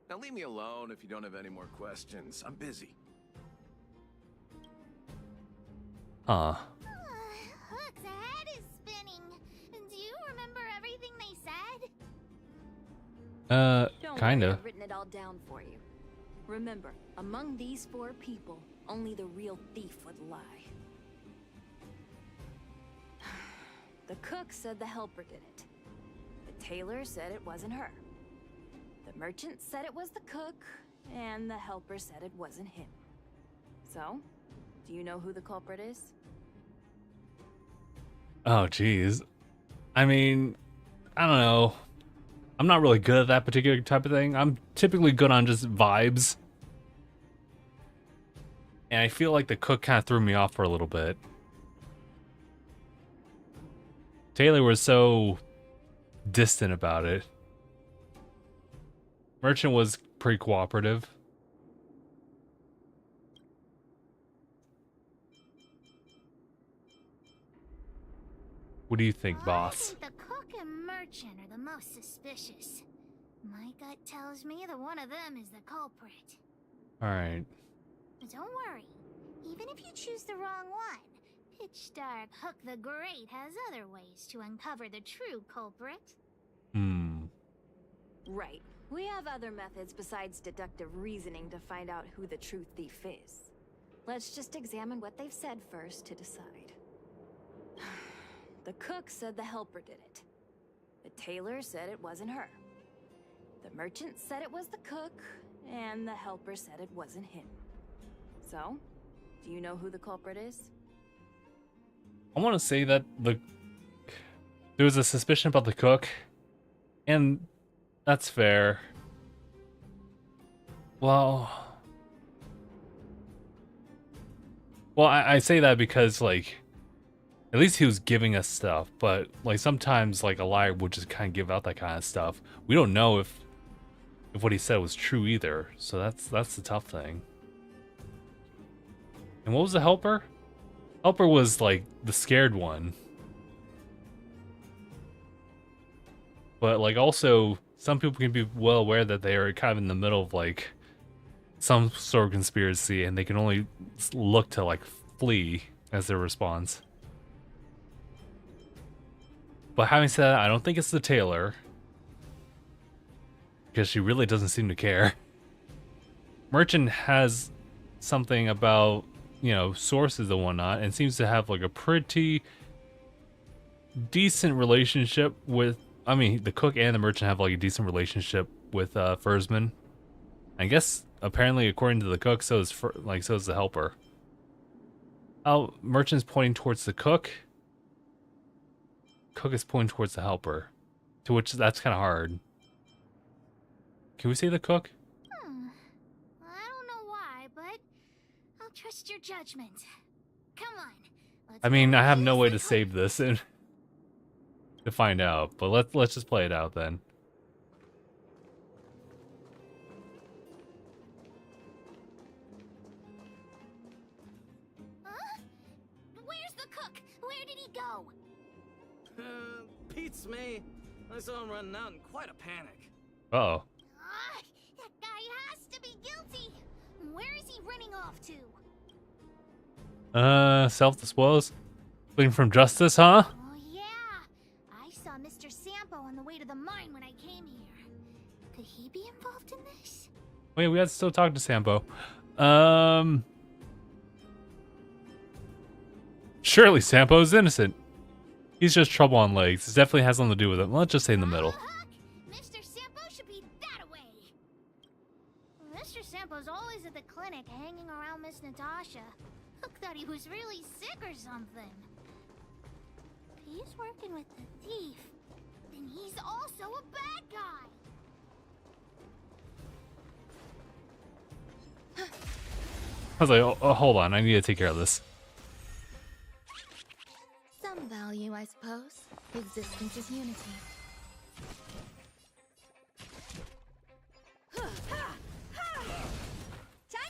Now leave me alone if you don't have any more questions. I'm busy. Huh. Hook's head is spinning. Do you remember everything they said? Don't kinda. worry, I've written it all down for you. Remember, among these four people, only the real thief would lie. The cook said the helper did it. The tailor said it wasn't her. The merchant said it was the cook, and the helper said it wasn't him. So, do you know who the culprit is? Oh, geez. I mean, I don't know. I'm not really good at that particular type of thing. I'm typically good on just vibes. And I feel like the cook kind of threw me off for a little bit. Taylor was so distant about it. Merchant was pretty cooperative. What do you think, boss? I think the cook and merchant are the most suspicious. My gut tells me that one of them is the culprit. Alright. But don't worry. Even if you choose the wrong one, Pitch Dark Hook the Great has other ways to uncover the true culprit. Right. We have other methods besides deductive reasoning to find out who the true thief is. Let's just examine what they've said first to decide. The cook said the helper did it. The tailor said it wasn't her. The merchant said it was the cook, and the helper said it wasn't him. So, do you know who the culprit is? I want to say that there was a suspicion about the cook, and that's fair. Well, I say that because, like, at least he was giving us stuff, but, like, sometimes, like, a liar would just kind of give out that kind of stuff. We don't know if what he said was true either, so that's the tough thing. And what was the helper? Helper was, like, the scared one. But, like, also, some people can be well aware that they are kind of in the middle of, like, some sort of conspiracy, and they can only look to like flee as their response. But having said that, I don't think it's the tailor, because she really doesn't seem to care. Merchant has something about, you know, sources and whatnot, and seems to have like a pretty decent relationship with, I mean, the cook and the merchant have like a decent relationship with Fursman. I guess apparently according to the cook, so is the helper. Oh, merchant's pointing towards the cook. Cook is pointing towards the helper. To which that's kind of hard. Can we see the cook? I don't know why, but I'll trust your judgment. Come on. I mean, I have no way to save this and to find out, but let's just play it out then. Huh? Where's the cook? Where did he go? Beats me. I saw him running out in quite a panic. Uh-oh. That guy has to be guilty. Where is he running off to? Self-disclose? Fleeing from justice, huh? Oh yeah. I saw Mr. Sampo on the way to the mine when I came here. Could he be involved in this? Wait, we have to still talk to Sampo. Surely Sampo's innocent. He's just trouble on legs. It definitely has something to do with it. Let's just say in the middle. Mr. Sampo should be that away. Mr. Sampo's always at the clinic hanging around Miss Natasha. Hook thought he was really sick or something. If he's working with the thief, then he's also a bad guy. I was like, oh, hold on, I need to take care of this. Some value, I suppose. Existence is unity. Time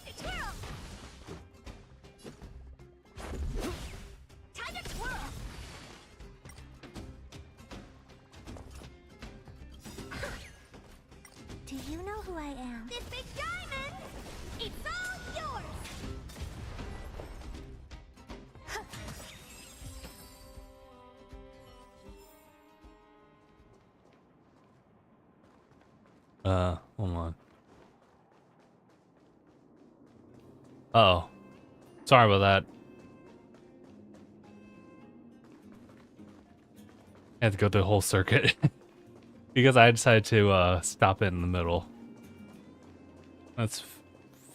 to twirl! Time to twirl! Do you know who I am? This big diamond! It's all yours! Hold on. Uh-oh. Sorry about that. I had to go through the whole circuit. Because I decided to stop it in the middle. That's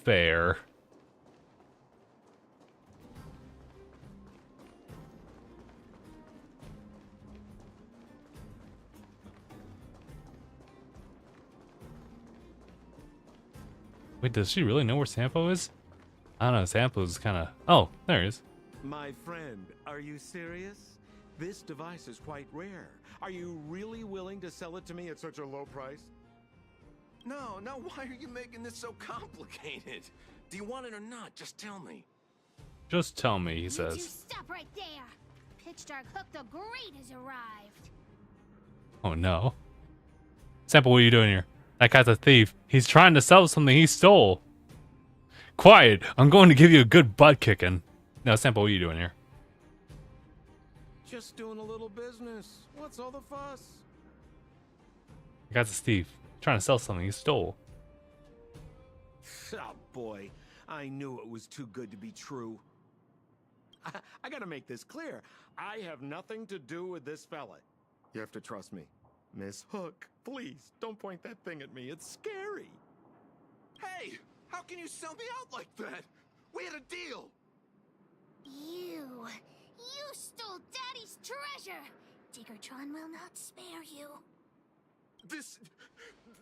fair. Wait, does she really know where Sampo is? I don't know, Sampo's kind of... Oh, there he is. My friend, are you serious? This device is quite rare. Are you really willing to sell it to me at such a low price? No, why are you making this so complicated? Do you want it or not? Just tell me. Just tell me, he You says. two stop right there. Pitch Dark Hook the Great has arrived. Oh no. Sampo, what are you doing here? That guy's a thief. He's trying to sell something he stole. Quiet! I'm going to give you a good butt kicking. No, Sampo, what are you doing here? Just doing a little business. What's all the fuss? That guy's a thief. Trying to sell something he stole. Oh boy, I knew it was too good to be true. I gotta make this clear. I have nothing to do with this fella. You have to trust me. Miss Hook, please, don't point that thing at me. It's scary. Hey, how can you sell me out like that? We had a deal. You stole Daddy's treasure. Diggertron will not spare you. This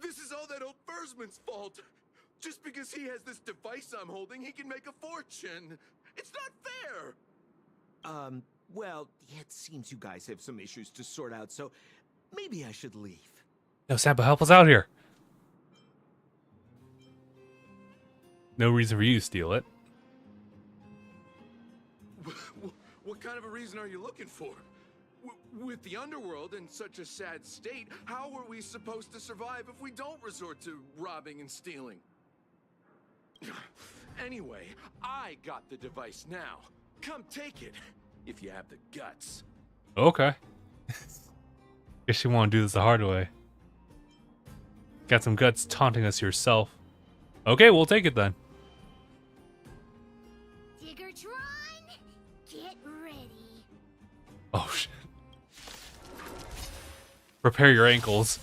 is all that old Fursman's fault. Just because he has this device I'm holding, he can make a fortune. It's not fair. Well, it seems you guys have some issues to sort out, so maybe I should leave. No, Sampo, help us out here. No reason for you to steal it. What kind of a reason are you looking for? With the underworld in such a sad state, how are we supposed to survive if we don't resort to robbing and stealing? Anyway, I got the device now. Come take it, if you have the guts. Okay. Guess you want to do this the hard way. Got some guts taunting us yourself. Okay, we'll take it then. Diggertron, get ready. Oh shit. Prepare your ankles.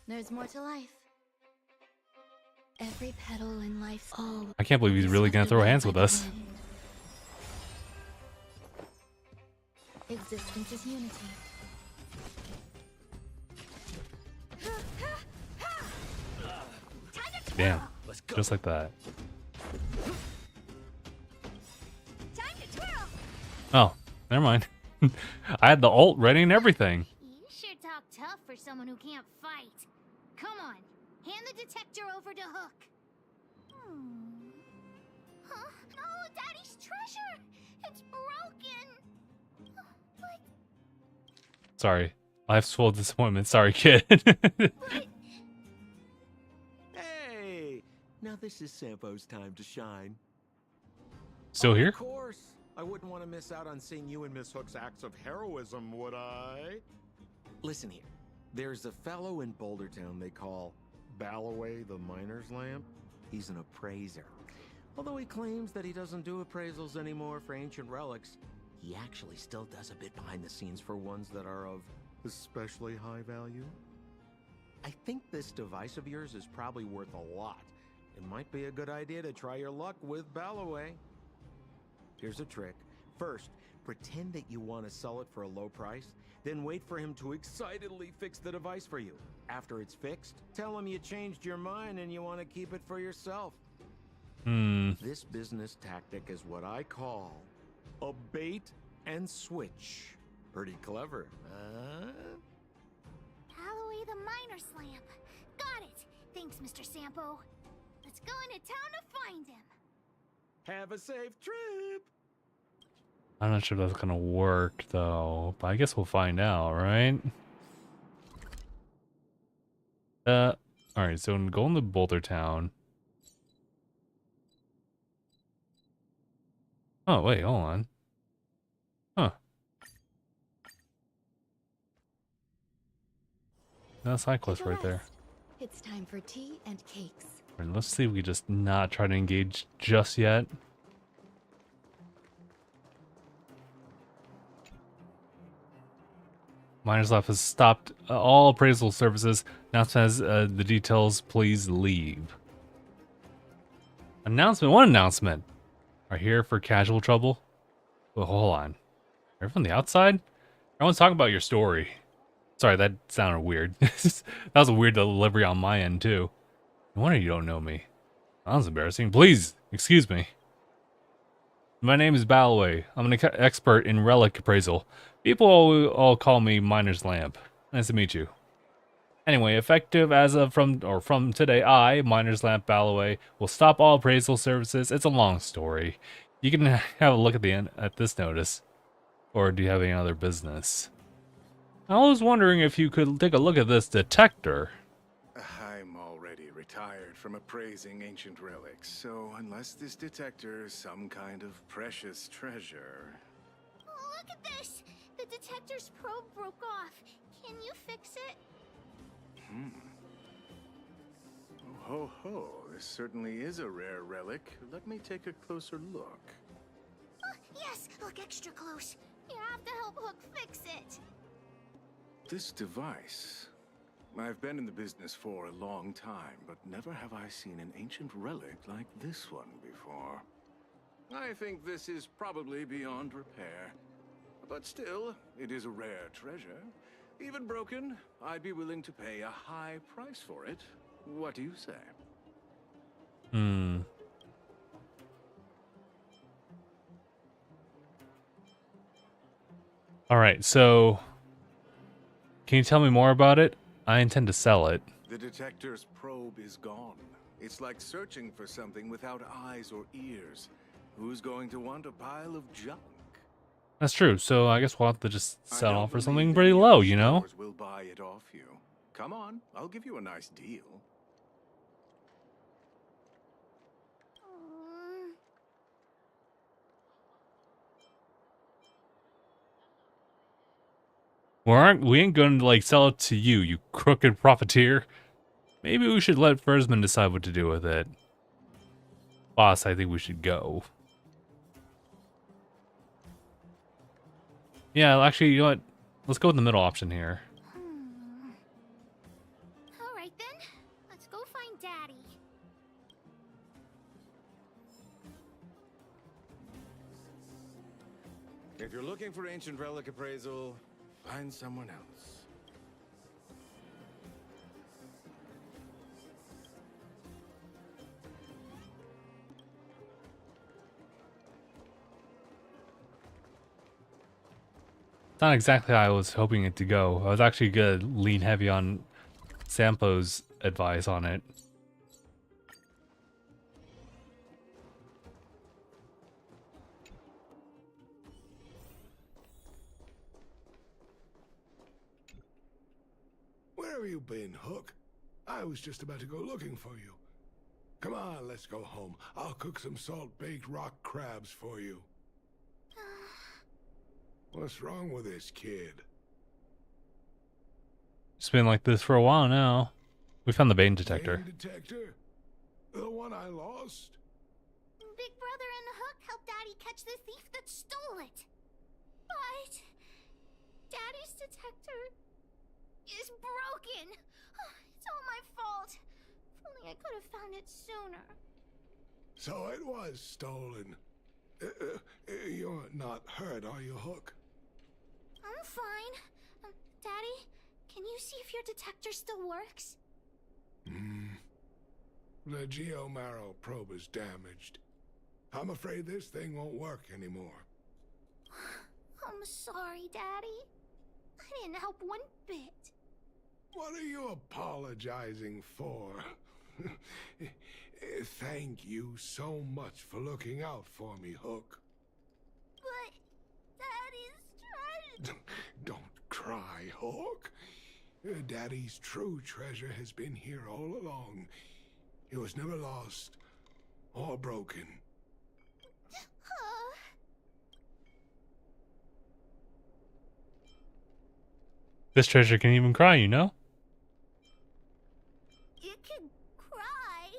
There's more to life. Every petal in life. Oh, I can't believe he's really gonna throw hands with us. Existence is unity. Damn. Just like that. Oh, never mind. I had the ult ready and everything. You sure talk tough for someone who can't fight. Come on, hand the detector over to Hook. Huh? No, Daddy's treasure! It's broken! But... Sorry. Life's full of disappointment. Sorry, kid. Hey! Now this is Sampo's time to shine. Still here? Of course. I wouldn't want to miss out on seeing you and Miss Hook's acts of heroism, would I? Listen here. There's a fellow in Bouldertown they call Balloway the Miner's Lamp. He's an appraiser. Although he claims that he doesn't do appraisals anymore for ancient relics, he actually still does a bit behind the scenes for ones that are of especially high value. I think this device of yours is probably worth a lot. It might be a good idea to try your luck with Balloway. Here's a trick. First, pretend that you want to sell it for a low price, then wait for him to excitedly fix the device for you. After it's fixed, tell him you changed your mind and you want to keep it for yourself. This business tactic is what I call a bait and switch. Pretty clever, huh? Balloway the Miner's Lamp. Got it. Thanks, Mr. Sampo. Let's go into town to find him. Have a safe trip. I'm not sure if that's gonna work though, but I guess we'll find out, right? Alright, so go into Boulder Town. Oh, wait, hold on. Huh. That's side quest right there. It's time for tea and cakes. Right, let's see if we just not try to engage just yet. Miners Lab has stopped all appraisal services. Now says the details, please leave. Announcement, one announcement. Are here for casual trouble? Well, hold on. Are you from the outside? Everyone's talking about your story. Sorry, that sounded weird. That was a weird delivery on my end, too. No wonder you don't know me. That was embarrassing. Please, excuse me. My name is Balloway. I'm an expert in relic appraisal. People all call me Miner's Lamp. Nice to meet you. Anyway, effective as of from today, I, Miner's Lamp Balloway, will stop all appraisal services. It's a long story. You can have a look at the end at this notice. Or do you have any other business? I was wondering if you could take a look at this detector. I'm already retired from appraising ancient relics, so unless this detector is some kind of precious treasure... Look at this! The detector's probe broke off. Can you fix it? Oh ho ho, this certainly is a rare relic. Let me take a closer look. Yes, look extra close. You have to help Hook fix it. This device... I've been in the business for a long time, but never have I seen an ancient relic like this one before. I think this is probably beyond repair. But still, it is a rare treasure. Even broken, I'd be willing to pay a high price for it. What do you say? Alright, so... Can you tell me more about it? I intend to sell it. The detector's probe is gone. It's like searching for something without eyes or ears. Who's going to want a pile of junk? That's true, so I guess we'll have to just sell off for something pretty low, you know? We'll buy it off you. Come on, I'll give you a nice deal. We ain't going to like sell it to you, you crooked profiteer. Maybe we should let Fursman decide what to do with it. Boss, I think we should go. Yeah, actually, you know what? Let's go with the middle option here. Alright then, let's go find Daddy. If you're looking for ancient relic appraisal, find someone else. It's not exactly how I was hoping it to go. I was actually gonna lean heavy on Sampo's advice on it. Where have you been, Hook? I was just about to go looking for you. Come on, let's go home. I'll cook some salt-baked rock crabs for you. What's wrong with this kid? It's been like this for a while now. We found the Bane detector. Bane detector? The one I lost? Big Brother and Hook helped Daddy catch the thief that stole it. But Daddy's detector is broken. It's all my fault. If only I could have found it sooner. So it was stolen. You're not hurt, are you, Hook? I'm fine. Daddy, can you see if your detector still works? The geomarrow probe is damaged. I'm afraid this thing won't work anymore. I'm sorry, Daddy. I didn't help one bit. What are you apologizing for? Thank you so much for looking out for me, Hook. But Daddy's treasure... Don't cry, Hook. Daddy's true treasure has been here all along. It was never lost or broken. This treasure can even cry, you know? It can cry.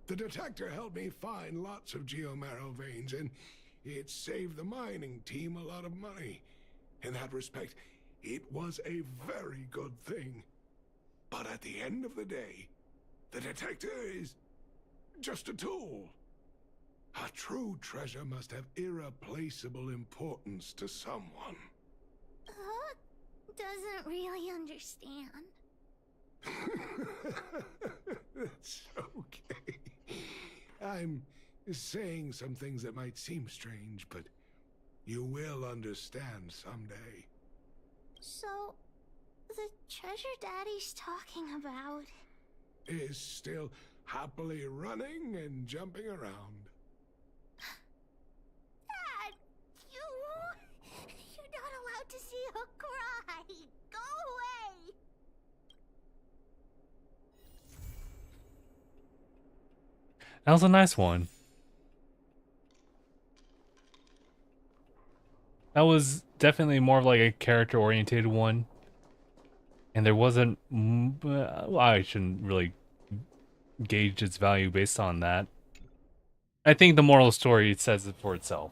The detector helped me find lots of geomarrow veins, and it saved the mining team a lot of money. In that respect, it was a very good thing. But at the end of the day, the detector is just a tool. A true treasure must have irreplaceable importance to someone. Doesn't really understand. That's okay. I'm saying some things that might seem strange, but you will understand someday. So, the treasure Daddy's talking about is still happily running and jumping around. Dad, you're not allowed to see her cry. Go away. That was a nice one. That was definitely more of like a character-oriented one. And there wasn't... well, I shouldn't really gauge its value based on that. I think the moral story says it for itself.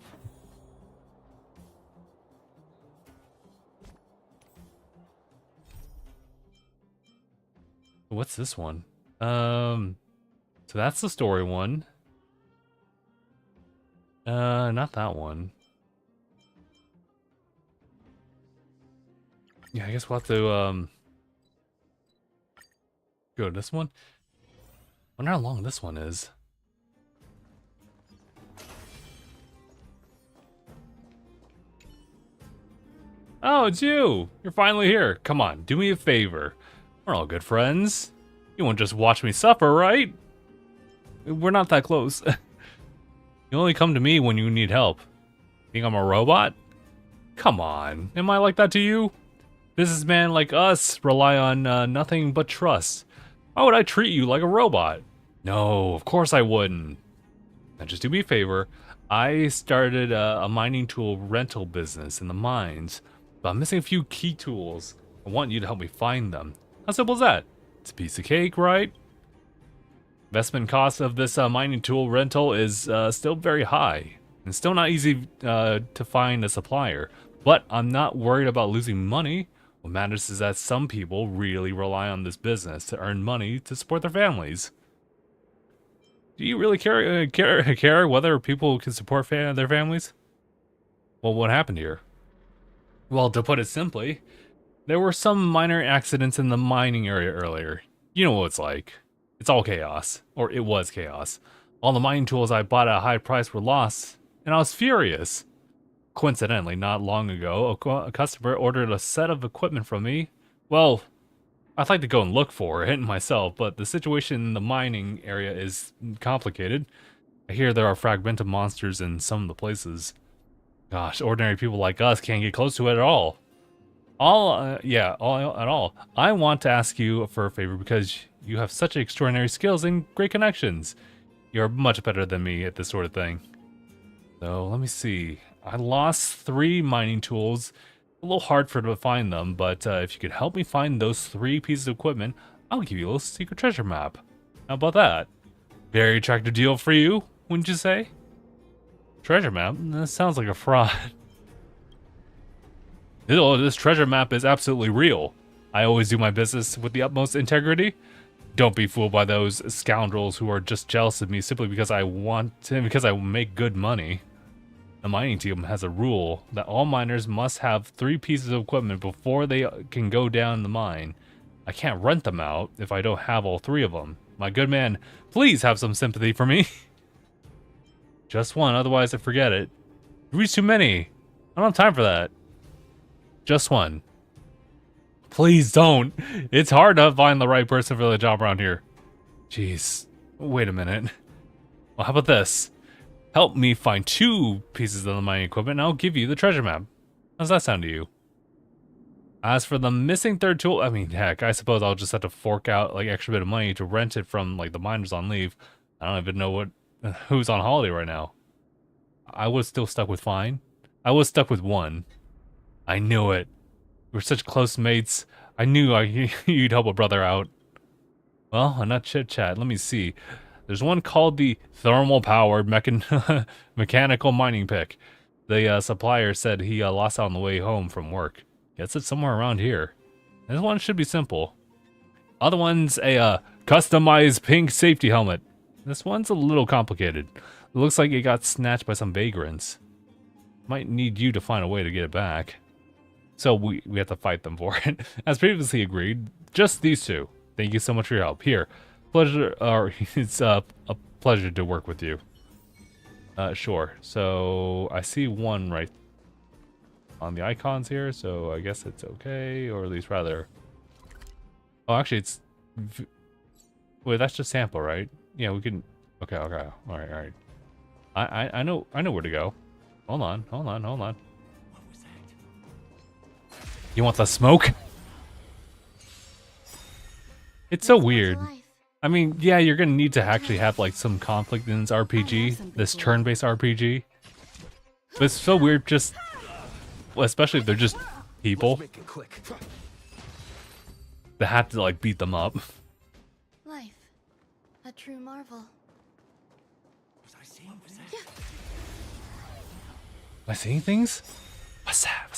What's this one? So that's the story one. Not that one. Yeah, I guess we'll have to go to this one. I wonder how long this one is. Oh, it's you! You're finally here. Come on, do me a favor. We're all good friends. You won't just watch me suffer, right? We're not that close. You only come to me when you need help. Think I'm a robot? Come on, am I like that to you? Businessmen like us rely on nothing but trust. Why would I treat you like a robot? No, of course I wouldn't. Now just do me a favor. I started a mining tool rental business in the mines. But I'm missing a few key tools. I want you to help me find them. How simple is that? It's a piece of cake, right? Investment cost of this mining tool rental is still very high. It's still not easy to find a supplier. But I'm not worried about losing money. What matters is that some people really rely on this business to earn money to support their families. Do you really care whether people can support their families? Well, what happened here? Well, to put it simply, there were some minor accidents in the mining area earlier. You know what it's like. It's all chaos. Or it was chaos. All the mining tools I bought at a high price were lost, and I was furious. Coincidentally, not long ago, a customer ordered a set of equipment from me. Well, I'd like to go and look for it myself, but the situation in the mining area is complicated. I hear there are fragmented monsters in some of the places. Gosh, ordinary people like us can't get close to it at all. At all. I want to ask you for a favor because you have such extraordinary skills and great connections. You're much better than me at this sort of thing. So, let me see. I lost 3 mining tools. A little hard to find them, but if you could help me find those 3 pieces of equipment, I'll give you a little secret treasure map. How about that? Very attractive deal for you, wouldn't you say? Treasure map? That sounds like a fraud. This treasure map is absolutely real. I always do my business with the utmost integrity. Don't be fooled by those scoundrels who are just jealous of me simply because I make good money. The mining team has a rule that all miners must have 3 pieces of equipment before they can go down the mine. I can't rent them out if I don't have all 3 of them. My good man, please have some sympathy for me. Just one, otherwise I forget it. You reach too many. I don't have time for that. Just one. Please don't. It's hard to find the right person for the job around here. Jeez. Wait a minute. Well, how about this? Help me find 2 pieces of the mining equipment and I'll give you the treasure map. How's that sound to you? As for the missing 3rd tool, I mean, heck, I suppose I'll just have to fork out like extra bit of money to rent it from like the miners on leave. I don't even know who's on holiday right now. I was still stuck with fine. I was stuck with 1. I knew it. We're such close mates. I knew you'd help a brother out. Well, enough chit chat. Let me see. There's one called the thermal-powered mechanical mining pick. The supplier said he lost it on the way home from work. Guess it's somewhere around here. This one should be simple. Other one's a customized pink safety helmet. This one's a little complicated. It looks like it got snatched by some vagrants. Might need you to find a way to get it back. So we have to fight them for it. As previously agreed, just these 2. Thank you so much for your help. Here. It's a pleasure to work with you. Sure. So I see 1 right on the icons here, so I guess it's okay, or at least rather. Oh, actually, it's. Wait, that's just sample, right? Yeah, we can. Okay. All right. I know where to go. Hold on. What was that? You want the smoke? It's so weird. I mean, yeah, you're gonna need to actually have like some conflict in this RPG, this turn-based RPG. But it's so weird, just especially if they're just people that have to like beat them up. Life, a true marvel. Was I saying that? Yeah. Am I saying things? What's that?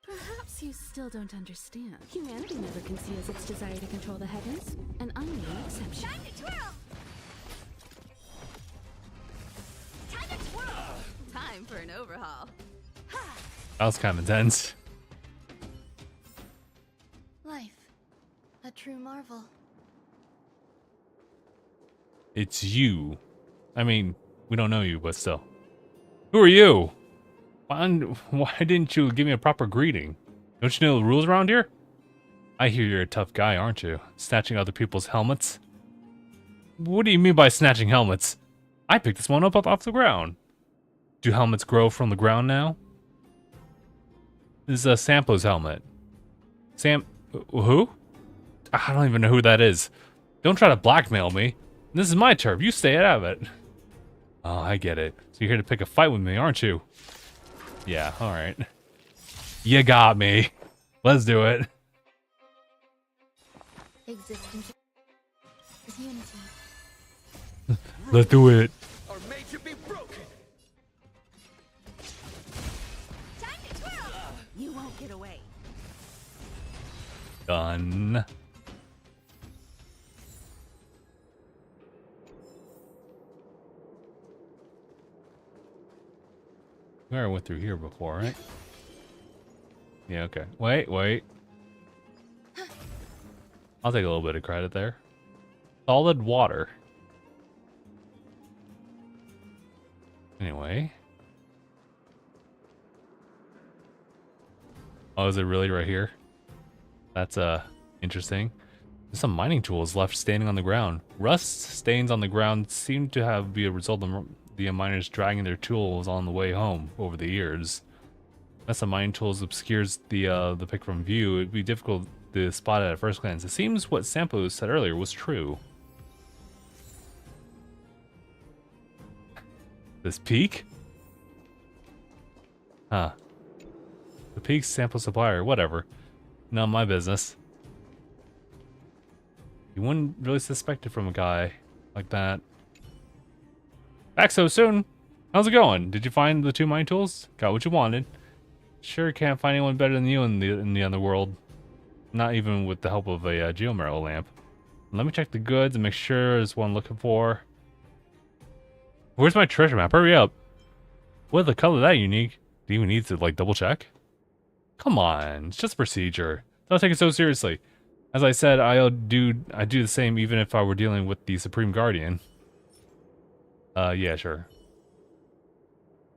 Perhaps you still don't understand. Humanity never conceals its desire to control the heavens, and I'm no exception. Time to twirl! Time to twirl! Time for an overhaul. That was kind of intense. Life, a true marvel. It's you. I mean, we don't know you, but still. Who are you? Why didn't you give me a proper greeting? Don't you know the rules around here? I hear you're a tough guy, aren't you? Snatching other people's helmets? What do you mean by snatching helmets? I picked this one up off the ground. Do helmets grow from the ground now? This is Sampo's helmet. Who? I don't even know who that is. Don't try to blackmail me. This is my turf. You stay out of it. Oh, I get it. So you're here to pick a fight with me, aren't you? Yeah, alright. You got me. Let's do it. Existence is unity. Let's do it. Are made to be broken. Time to twirl. You won't get away. Done. We already went through here before, right? Yeah, okay. Wait. I'll take a little bit of credit there. Solid water. Anyway. Oh, is it really right here? That's interesting. There's some mining tools left standing on the ground. Rust stains on the ground seem to be a result of the miners dragging their tools on the way home over the years. Unless the mining tools obscures the pic from view, it'd be difficult to spot it at first glance. It seems what Sampo said earlier was true. This peak? Huh. The peak sample supplier, whatever. Not my business. You wouldn't really suspect it from a guy like that. Back so soon? How's it going? Did you find the 2 mine tools? Got what you wanted? Sure can't find anyone better than you in the underworld. Not even with the help of a geomarrow lamp. Let me check the goods and make sure there's one I'm looking for. Where's my treasure map? Hurry up. What the color that unique? Do you even need to like double check? Come on, it's just procedure. Don't take it so seriously. As I said, I'd do the same even if I were dealing with the Supreme Guardian. Yeah, sure.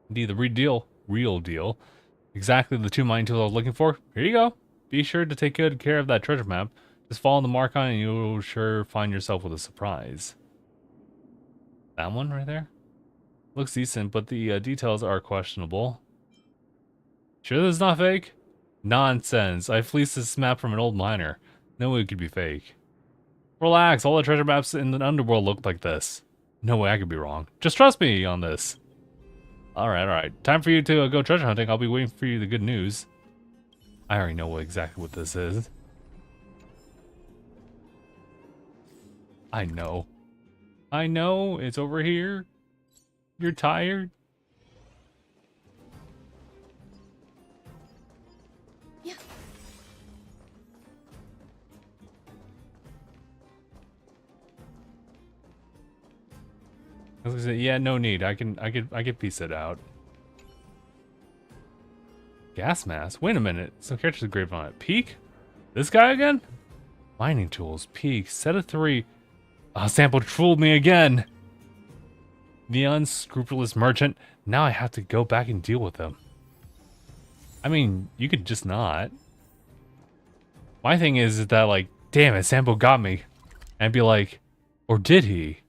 Indeed, the real deal. Exactly the 2 mine tools I was looking for. Here you go. Be sure to take good care of that treasure map. Just follow the mark on it and you'll sure find yourself with a surprise. That one right there? Looks decent, but the details are questionable. Sure this is not fake? Nonsense. I fleeced this map from an old miner. No way it could be fake. Relax, all the treasure maps in the underworld look like this. No way I could be wrong. Just trust me on this. Alright. Time for you to go treasure hunting. I'll be waiting for you the good news. I already know exactly what this is. I know. It's over here. You're tired? Yeah. I was gonna say, yeah, no need. I can piece it out. Gas mask? Wait a minute. Some characters engraved on it. Peak? This guy again? Mining tools. Peak. Set of 3. Sample fooled me again. The unscrupulous merchant. Now I have to go back and deal with him. I mean, you could just not. My thing is that, like, damn it, Sampo got me. And I'd be like, or did he?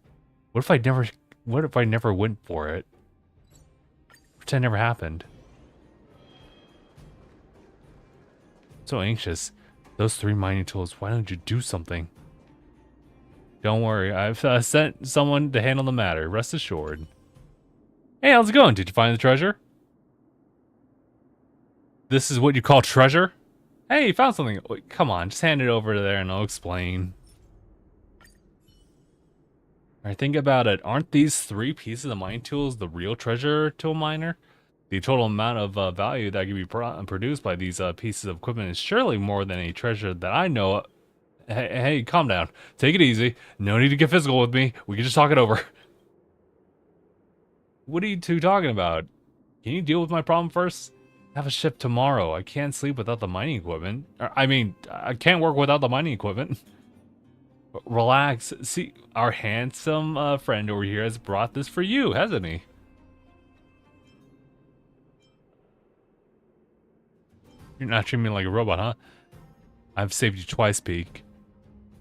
What if I never went for it? Pretend it never happened. So anxious. Those 3 mining tools, why don't you do something? Don't worry, I've sent someone to handle the matter. Rest assured. Hey, how's it going? Did you find the treasure? This is what you call treasure? Hey, you found something. Wait, come on, just hand it over to there and I'll explain. Alright, think about it. Aren't these 3 pieces of mining tools the real treasure to a miner? The total amount of value that can be produced by these pieces of equipment is surely more than a treasure that I know of. Hey, calm down. Take it easy. No need to get physical with me. We can just talk it over. What are you 2 talking about? Can you deal with my problem first? I have a ship tomorrow. I can't sleep without the mining equipment. I mean, I can't work without the mining equipment. Relax. See, our handsome friend over here has brought this for you, hasn't he? You're not treating me like a robot, huh? I've saved you twice, Peak.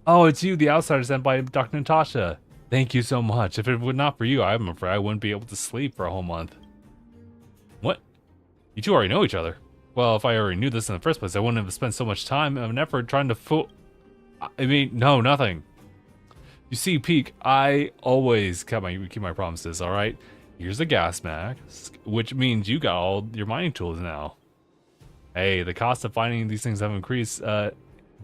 Oh, it's you, the outsider sent by Dr. Natasha. Thank you so much. If it were not for you, I'm afraid I wouldn't be able to sleep for a whole month. What? You 2 already know each other. Well, if I already knew this in the first place, I wouldn't have spent so much time and effort trying to fool... I mean, no, nothing. You see, Peak, I always keep my promises, alright? Here's a gas mask, which means you got all your mining tools now. Hey, the cost of finding these things have increased to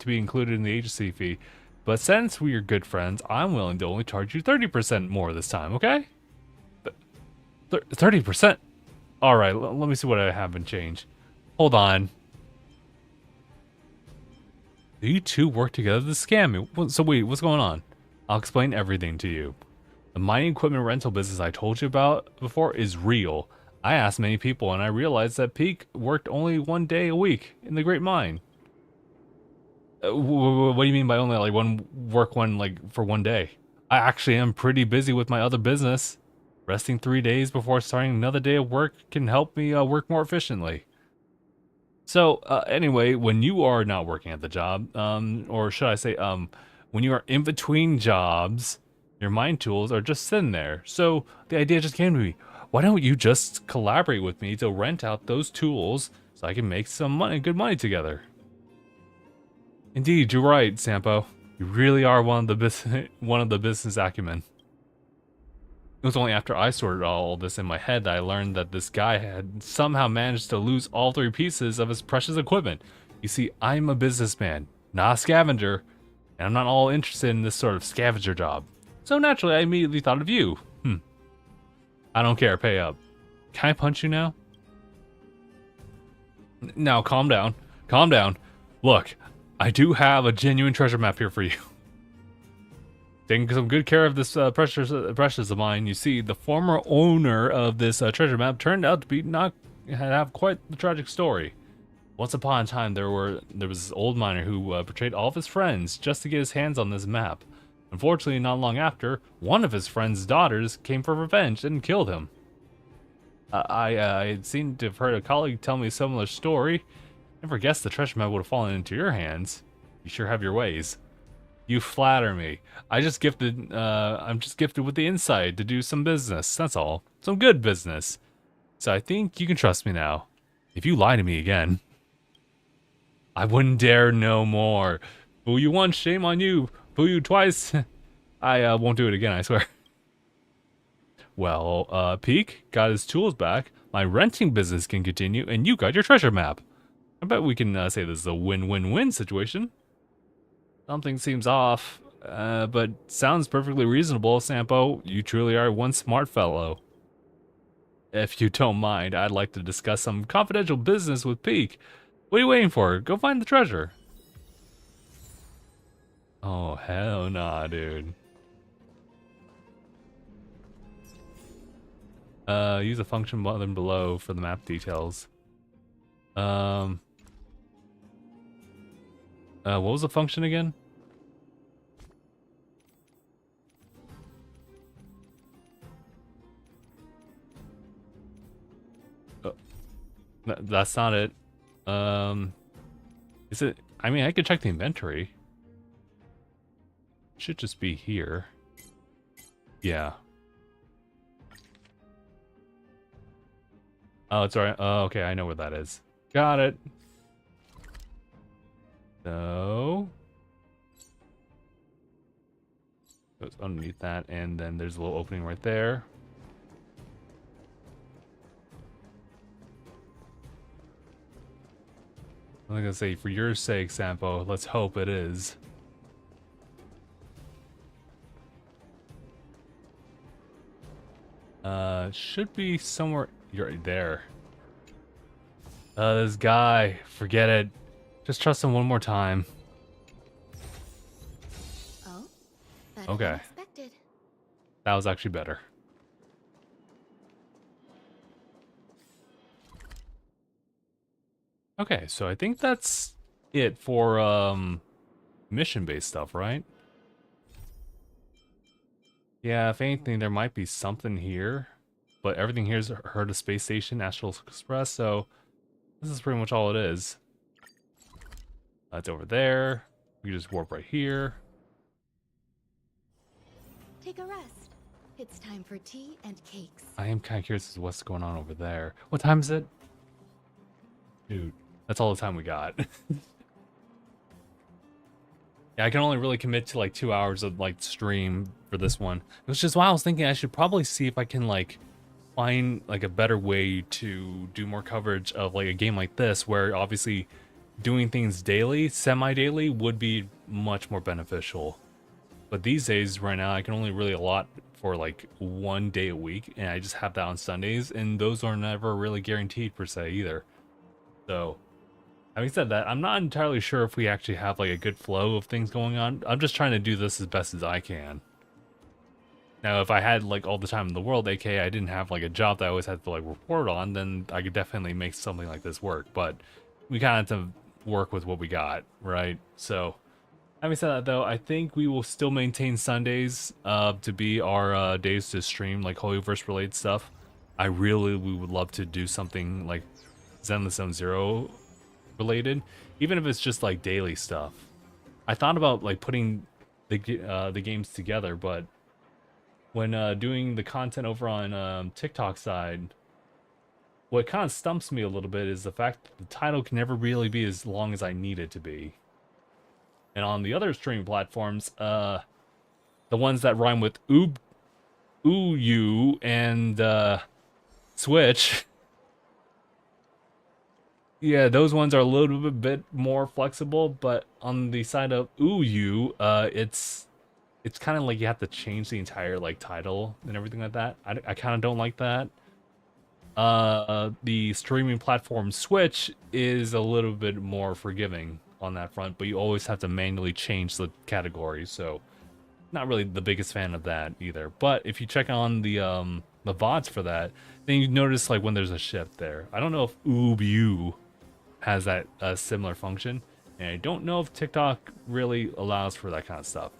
be included in the agency fee. But since we are good friends, I'm willing to only charge you 30% more this time, okay? 30%? Alright, let me see what I have in change. Hold on. You two work together to scam me. So wait, what's going on? I'll explain everything to you. The mining equipment rental business I told you about before is real. I asked many people and I realized that Peak worked only 1 day a week in the Great Mine. What do you mean by only like for 1 day? I actually am pretty busy with my other business. Resting 3 days before starting another day of work can help me work more efficiently. So anyway, when you are not working at the job, or should I say, when you are in between jobs, your mine tools are just sitting there. So the idea just came to me. Why don't you just collaborate with me to rent out those tools so I can make some money, good money together? Indeed, you're right, Sampo. You really are one of the business acumen. It was only after I sorted all this in my head that I learned that this guy had somehow managed to lose all 3 pieces of his precious equipment. You see, I'm a businessman, not a scavenger, and I'm not all interested in this sort of scavenger job. So naturally, I immediately thought of you. I don't care, pay up. Can I punch you now? Now, calm down. Calm down. Look, I do have a genuine treasure map here for you. Taking some good care of this precious of mine. You see, the former owner of this treasure map turned out to be have quite the tragic story. Once upon a time, there was this old miner who betrayed all of his friends just to get his hands on this map. Unfortunately, not long after, one of his friend's daughters came for revenge and killed him. I had seemed to have heard a colleague tell me a similar story. Never guessed the treasure map would have fallen into your hands. You sure have your ways. You flatter me. I'm just gifted with the insight to do some business, that's all. Some good business. So I think you can trust me now. If you lie to me again, I wouldn't dare no more. Fool you once, shame on you. Fool you twice. I won't do it again, I swear. Well, Peak got his tools back, my renting business can continue, and you got your treasure map. I bet we can say this is a win-win-win situation. Something seems off, but sounds perfectly reasonable, Sampo. You truly are one smart fellow. If you don't mind, I'd like to discuss some confidential business with Peak. What are you waiting for? Go find the treasure. Oh, hell nah, dude. Use a function button below for the map details. What was the function again? That's not it. Is it? I mean, I could check the inventory. Should just be here. Yeah. Oh, it's alright. Oh, okay, I know where that is. Got it. So goes underneath that, and then there's a little opening right there. I'm gonna say, for your sake, Sampo, let's hope it is. Should be somewhere. You're right there. This guy, forget it. Just trust him one more time. Oh, okay. Unexpected. That was actually better. Okay, so I think that's it for mission-based stuff, right? Yeah, if anything, there might be something here, but everything here is heard of Space Station, Astral Express, so this is pretty much all it is. That's over there. We can just warp right here. Take a rest. It's time for tea and cakes. I am kind of curious as to what's going on over there. What time is it? Dude, that's all the time we got. Yeah, I can only really commit to like 2 hours of like stream for this one. It was just why I was thinking I should probably see if I can like find like a better way to do more coverage of like a game like this, where obviously doing things daily, semi-daily would be much more beneficial. But these days, right now, I can only really allot for like 1 day a week, and I just have that on Sundays, and those are never really guaranteed per se either. So, having said that, I'm not entirely sure if we actually have like a good flow of things going on. I'm just trying to do this as best as I can. Now, if I had like all the time in the world, aka I didn't have like a job that I always had to like report on, then I could definitely make something like this work. But we kind of have to work with what we got, right? So, having said that though, I think we will still maintain Sundays to be our days to stream like Holyverse related stuff. We would love to do something like Zenless Zone Zero related, even if it's just like daily stuff. I thought about like putting the games together, but when doing the content over on TikTok side, what kind of stumps me a little bit is the fact that the title can never really be as long as I need it to be. And on the other streaming platforms, the ones that rhyme with ooh and Switch, yeah, those ones are a little bit more flexible. But on the side of ooh, it's kind of like you have to change the entire like title and everything like that. I kind of don't like that. The streaming platform Switch is a little bit more forgiving on that front, but you always have to manually change the categories, so not really the biggest fan of that either. But if you check on the VODs for that, then you notice like when there's a shift there. I don't know if Oob has that similar function, and I don't know if TikTok really allows for that kind of stuff.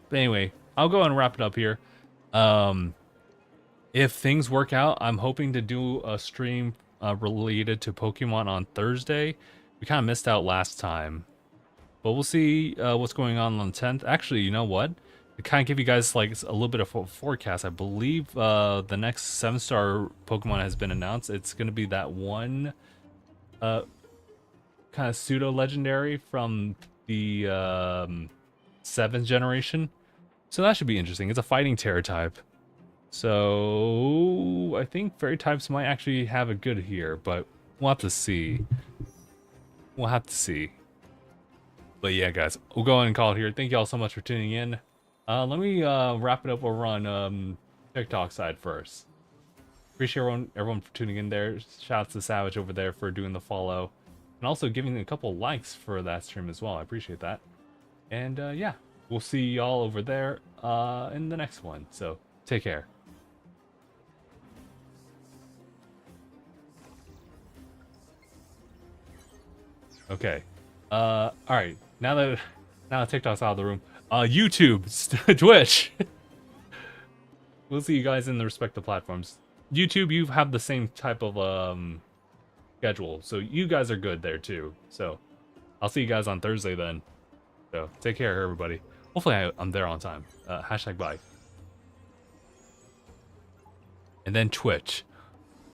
But anyway, I'll go and wrap it up here. If things work out, I'm hoping to do a stream related to Pokemon on Thursday. We kind of missed out last time, but we'll see what's going on the 10th. Actually, you know what? To kind of give you guys like a little bit of a forecast, I believe the next 7-star Pokemon has been announced. It's going to be that one kind of pseudo legendary from the 7th generation. So that should be interesting. It's a fighting Terra type. So I think fairy types might actually have a good here, but we'll have to see. We'll have to see. But yeah, guys, we'll go ahead and call it here. Thank you all so much for tuning in. Let me wrap it up over on TikTok side first. Appreciate everyone for tuning in there. Shout out to Savage over there for doing the follow. And also giving a couple likes for that stream as well. I appreciate that. And yeah, we'll see y'all over there in the next one. So take care. Okay. All right. Now TikTok's out of the room. YouTube, Twitch. We'll see you guys in the respective platforms. YouTube, you have the same type of schedule, so you guys are good there too. So I'll see you guys on Thursday then. So take care, everybody. Hopefully I'm there on time. Hashtag bye. And then Twitch.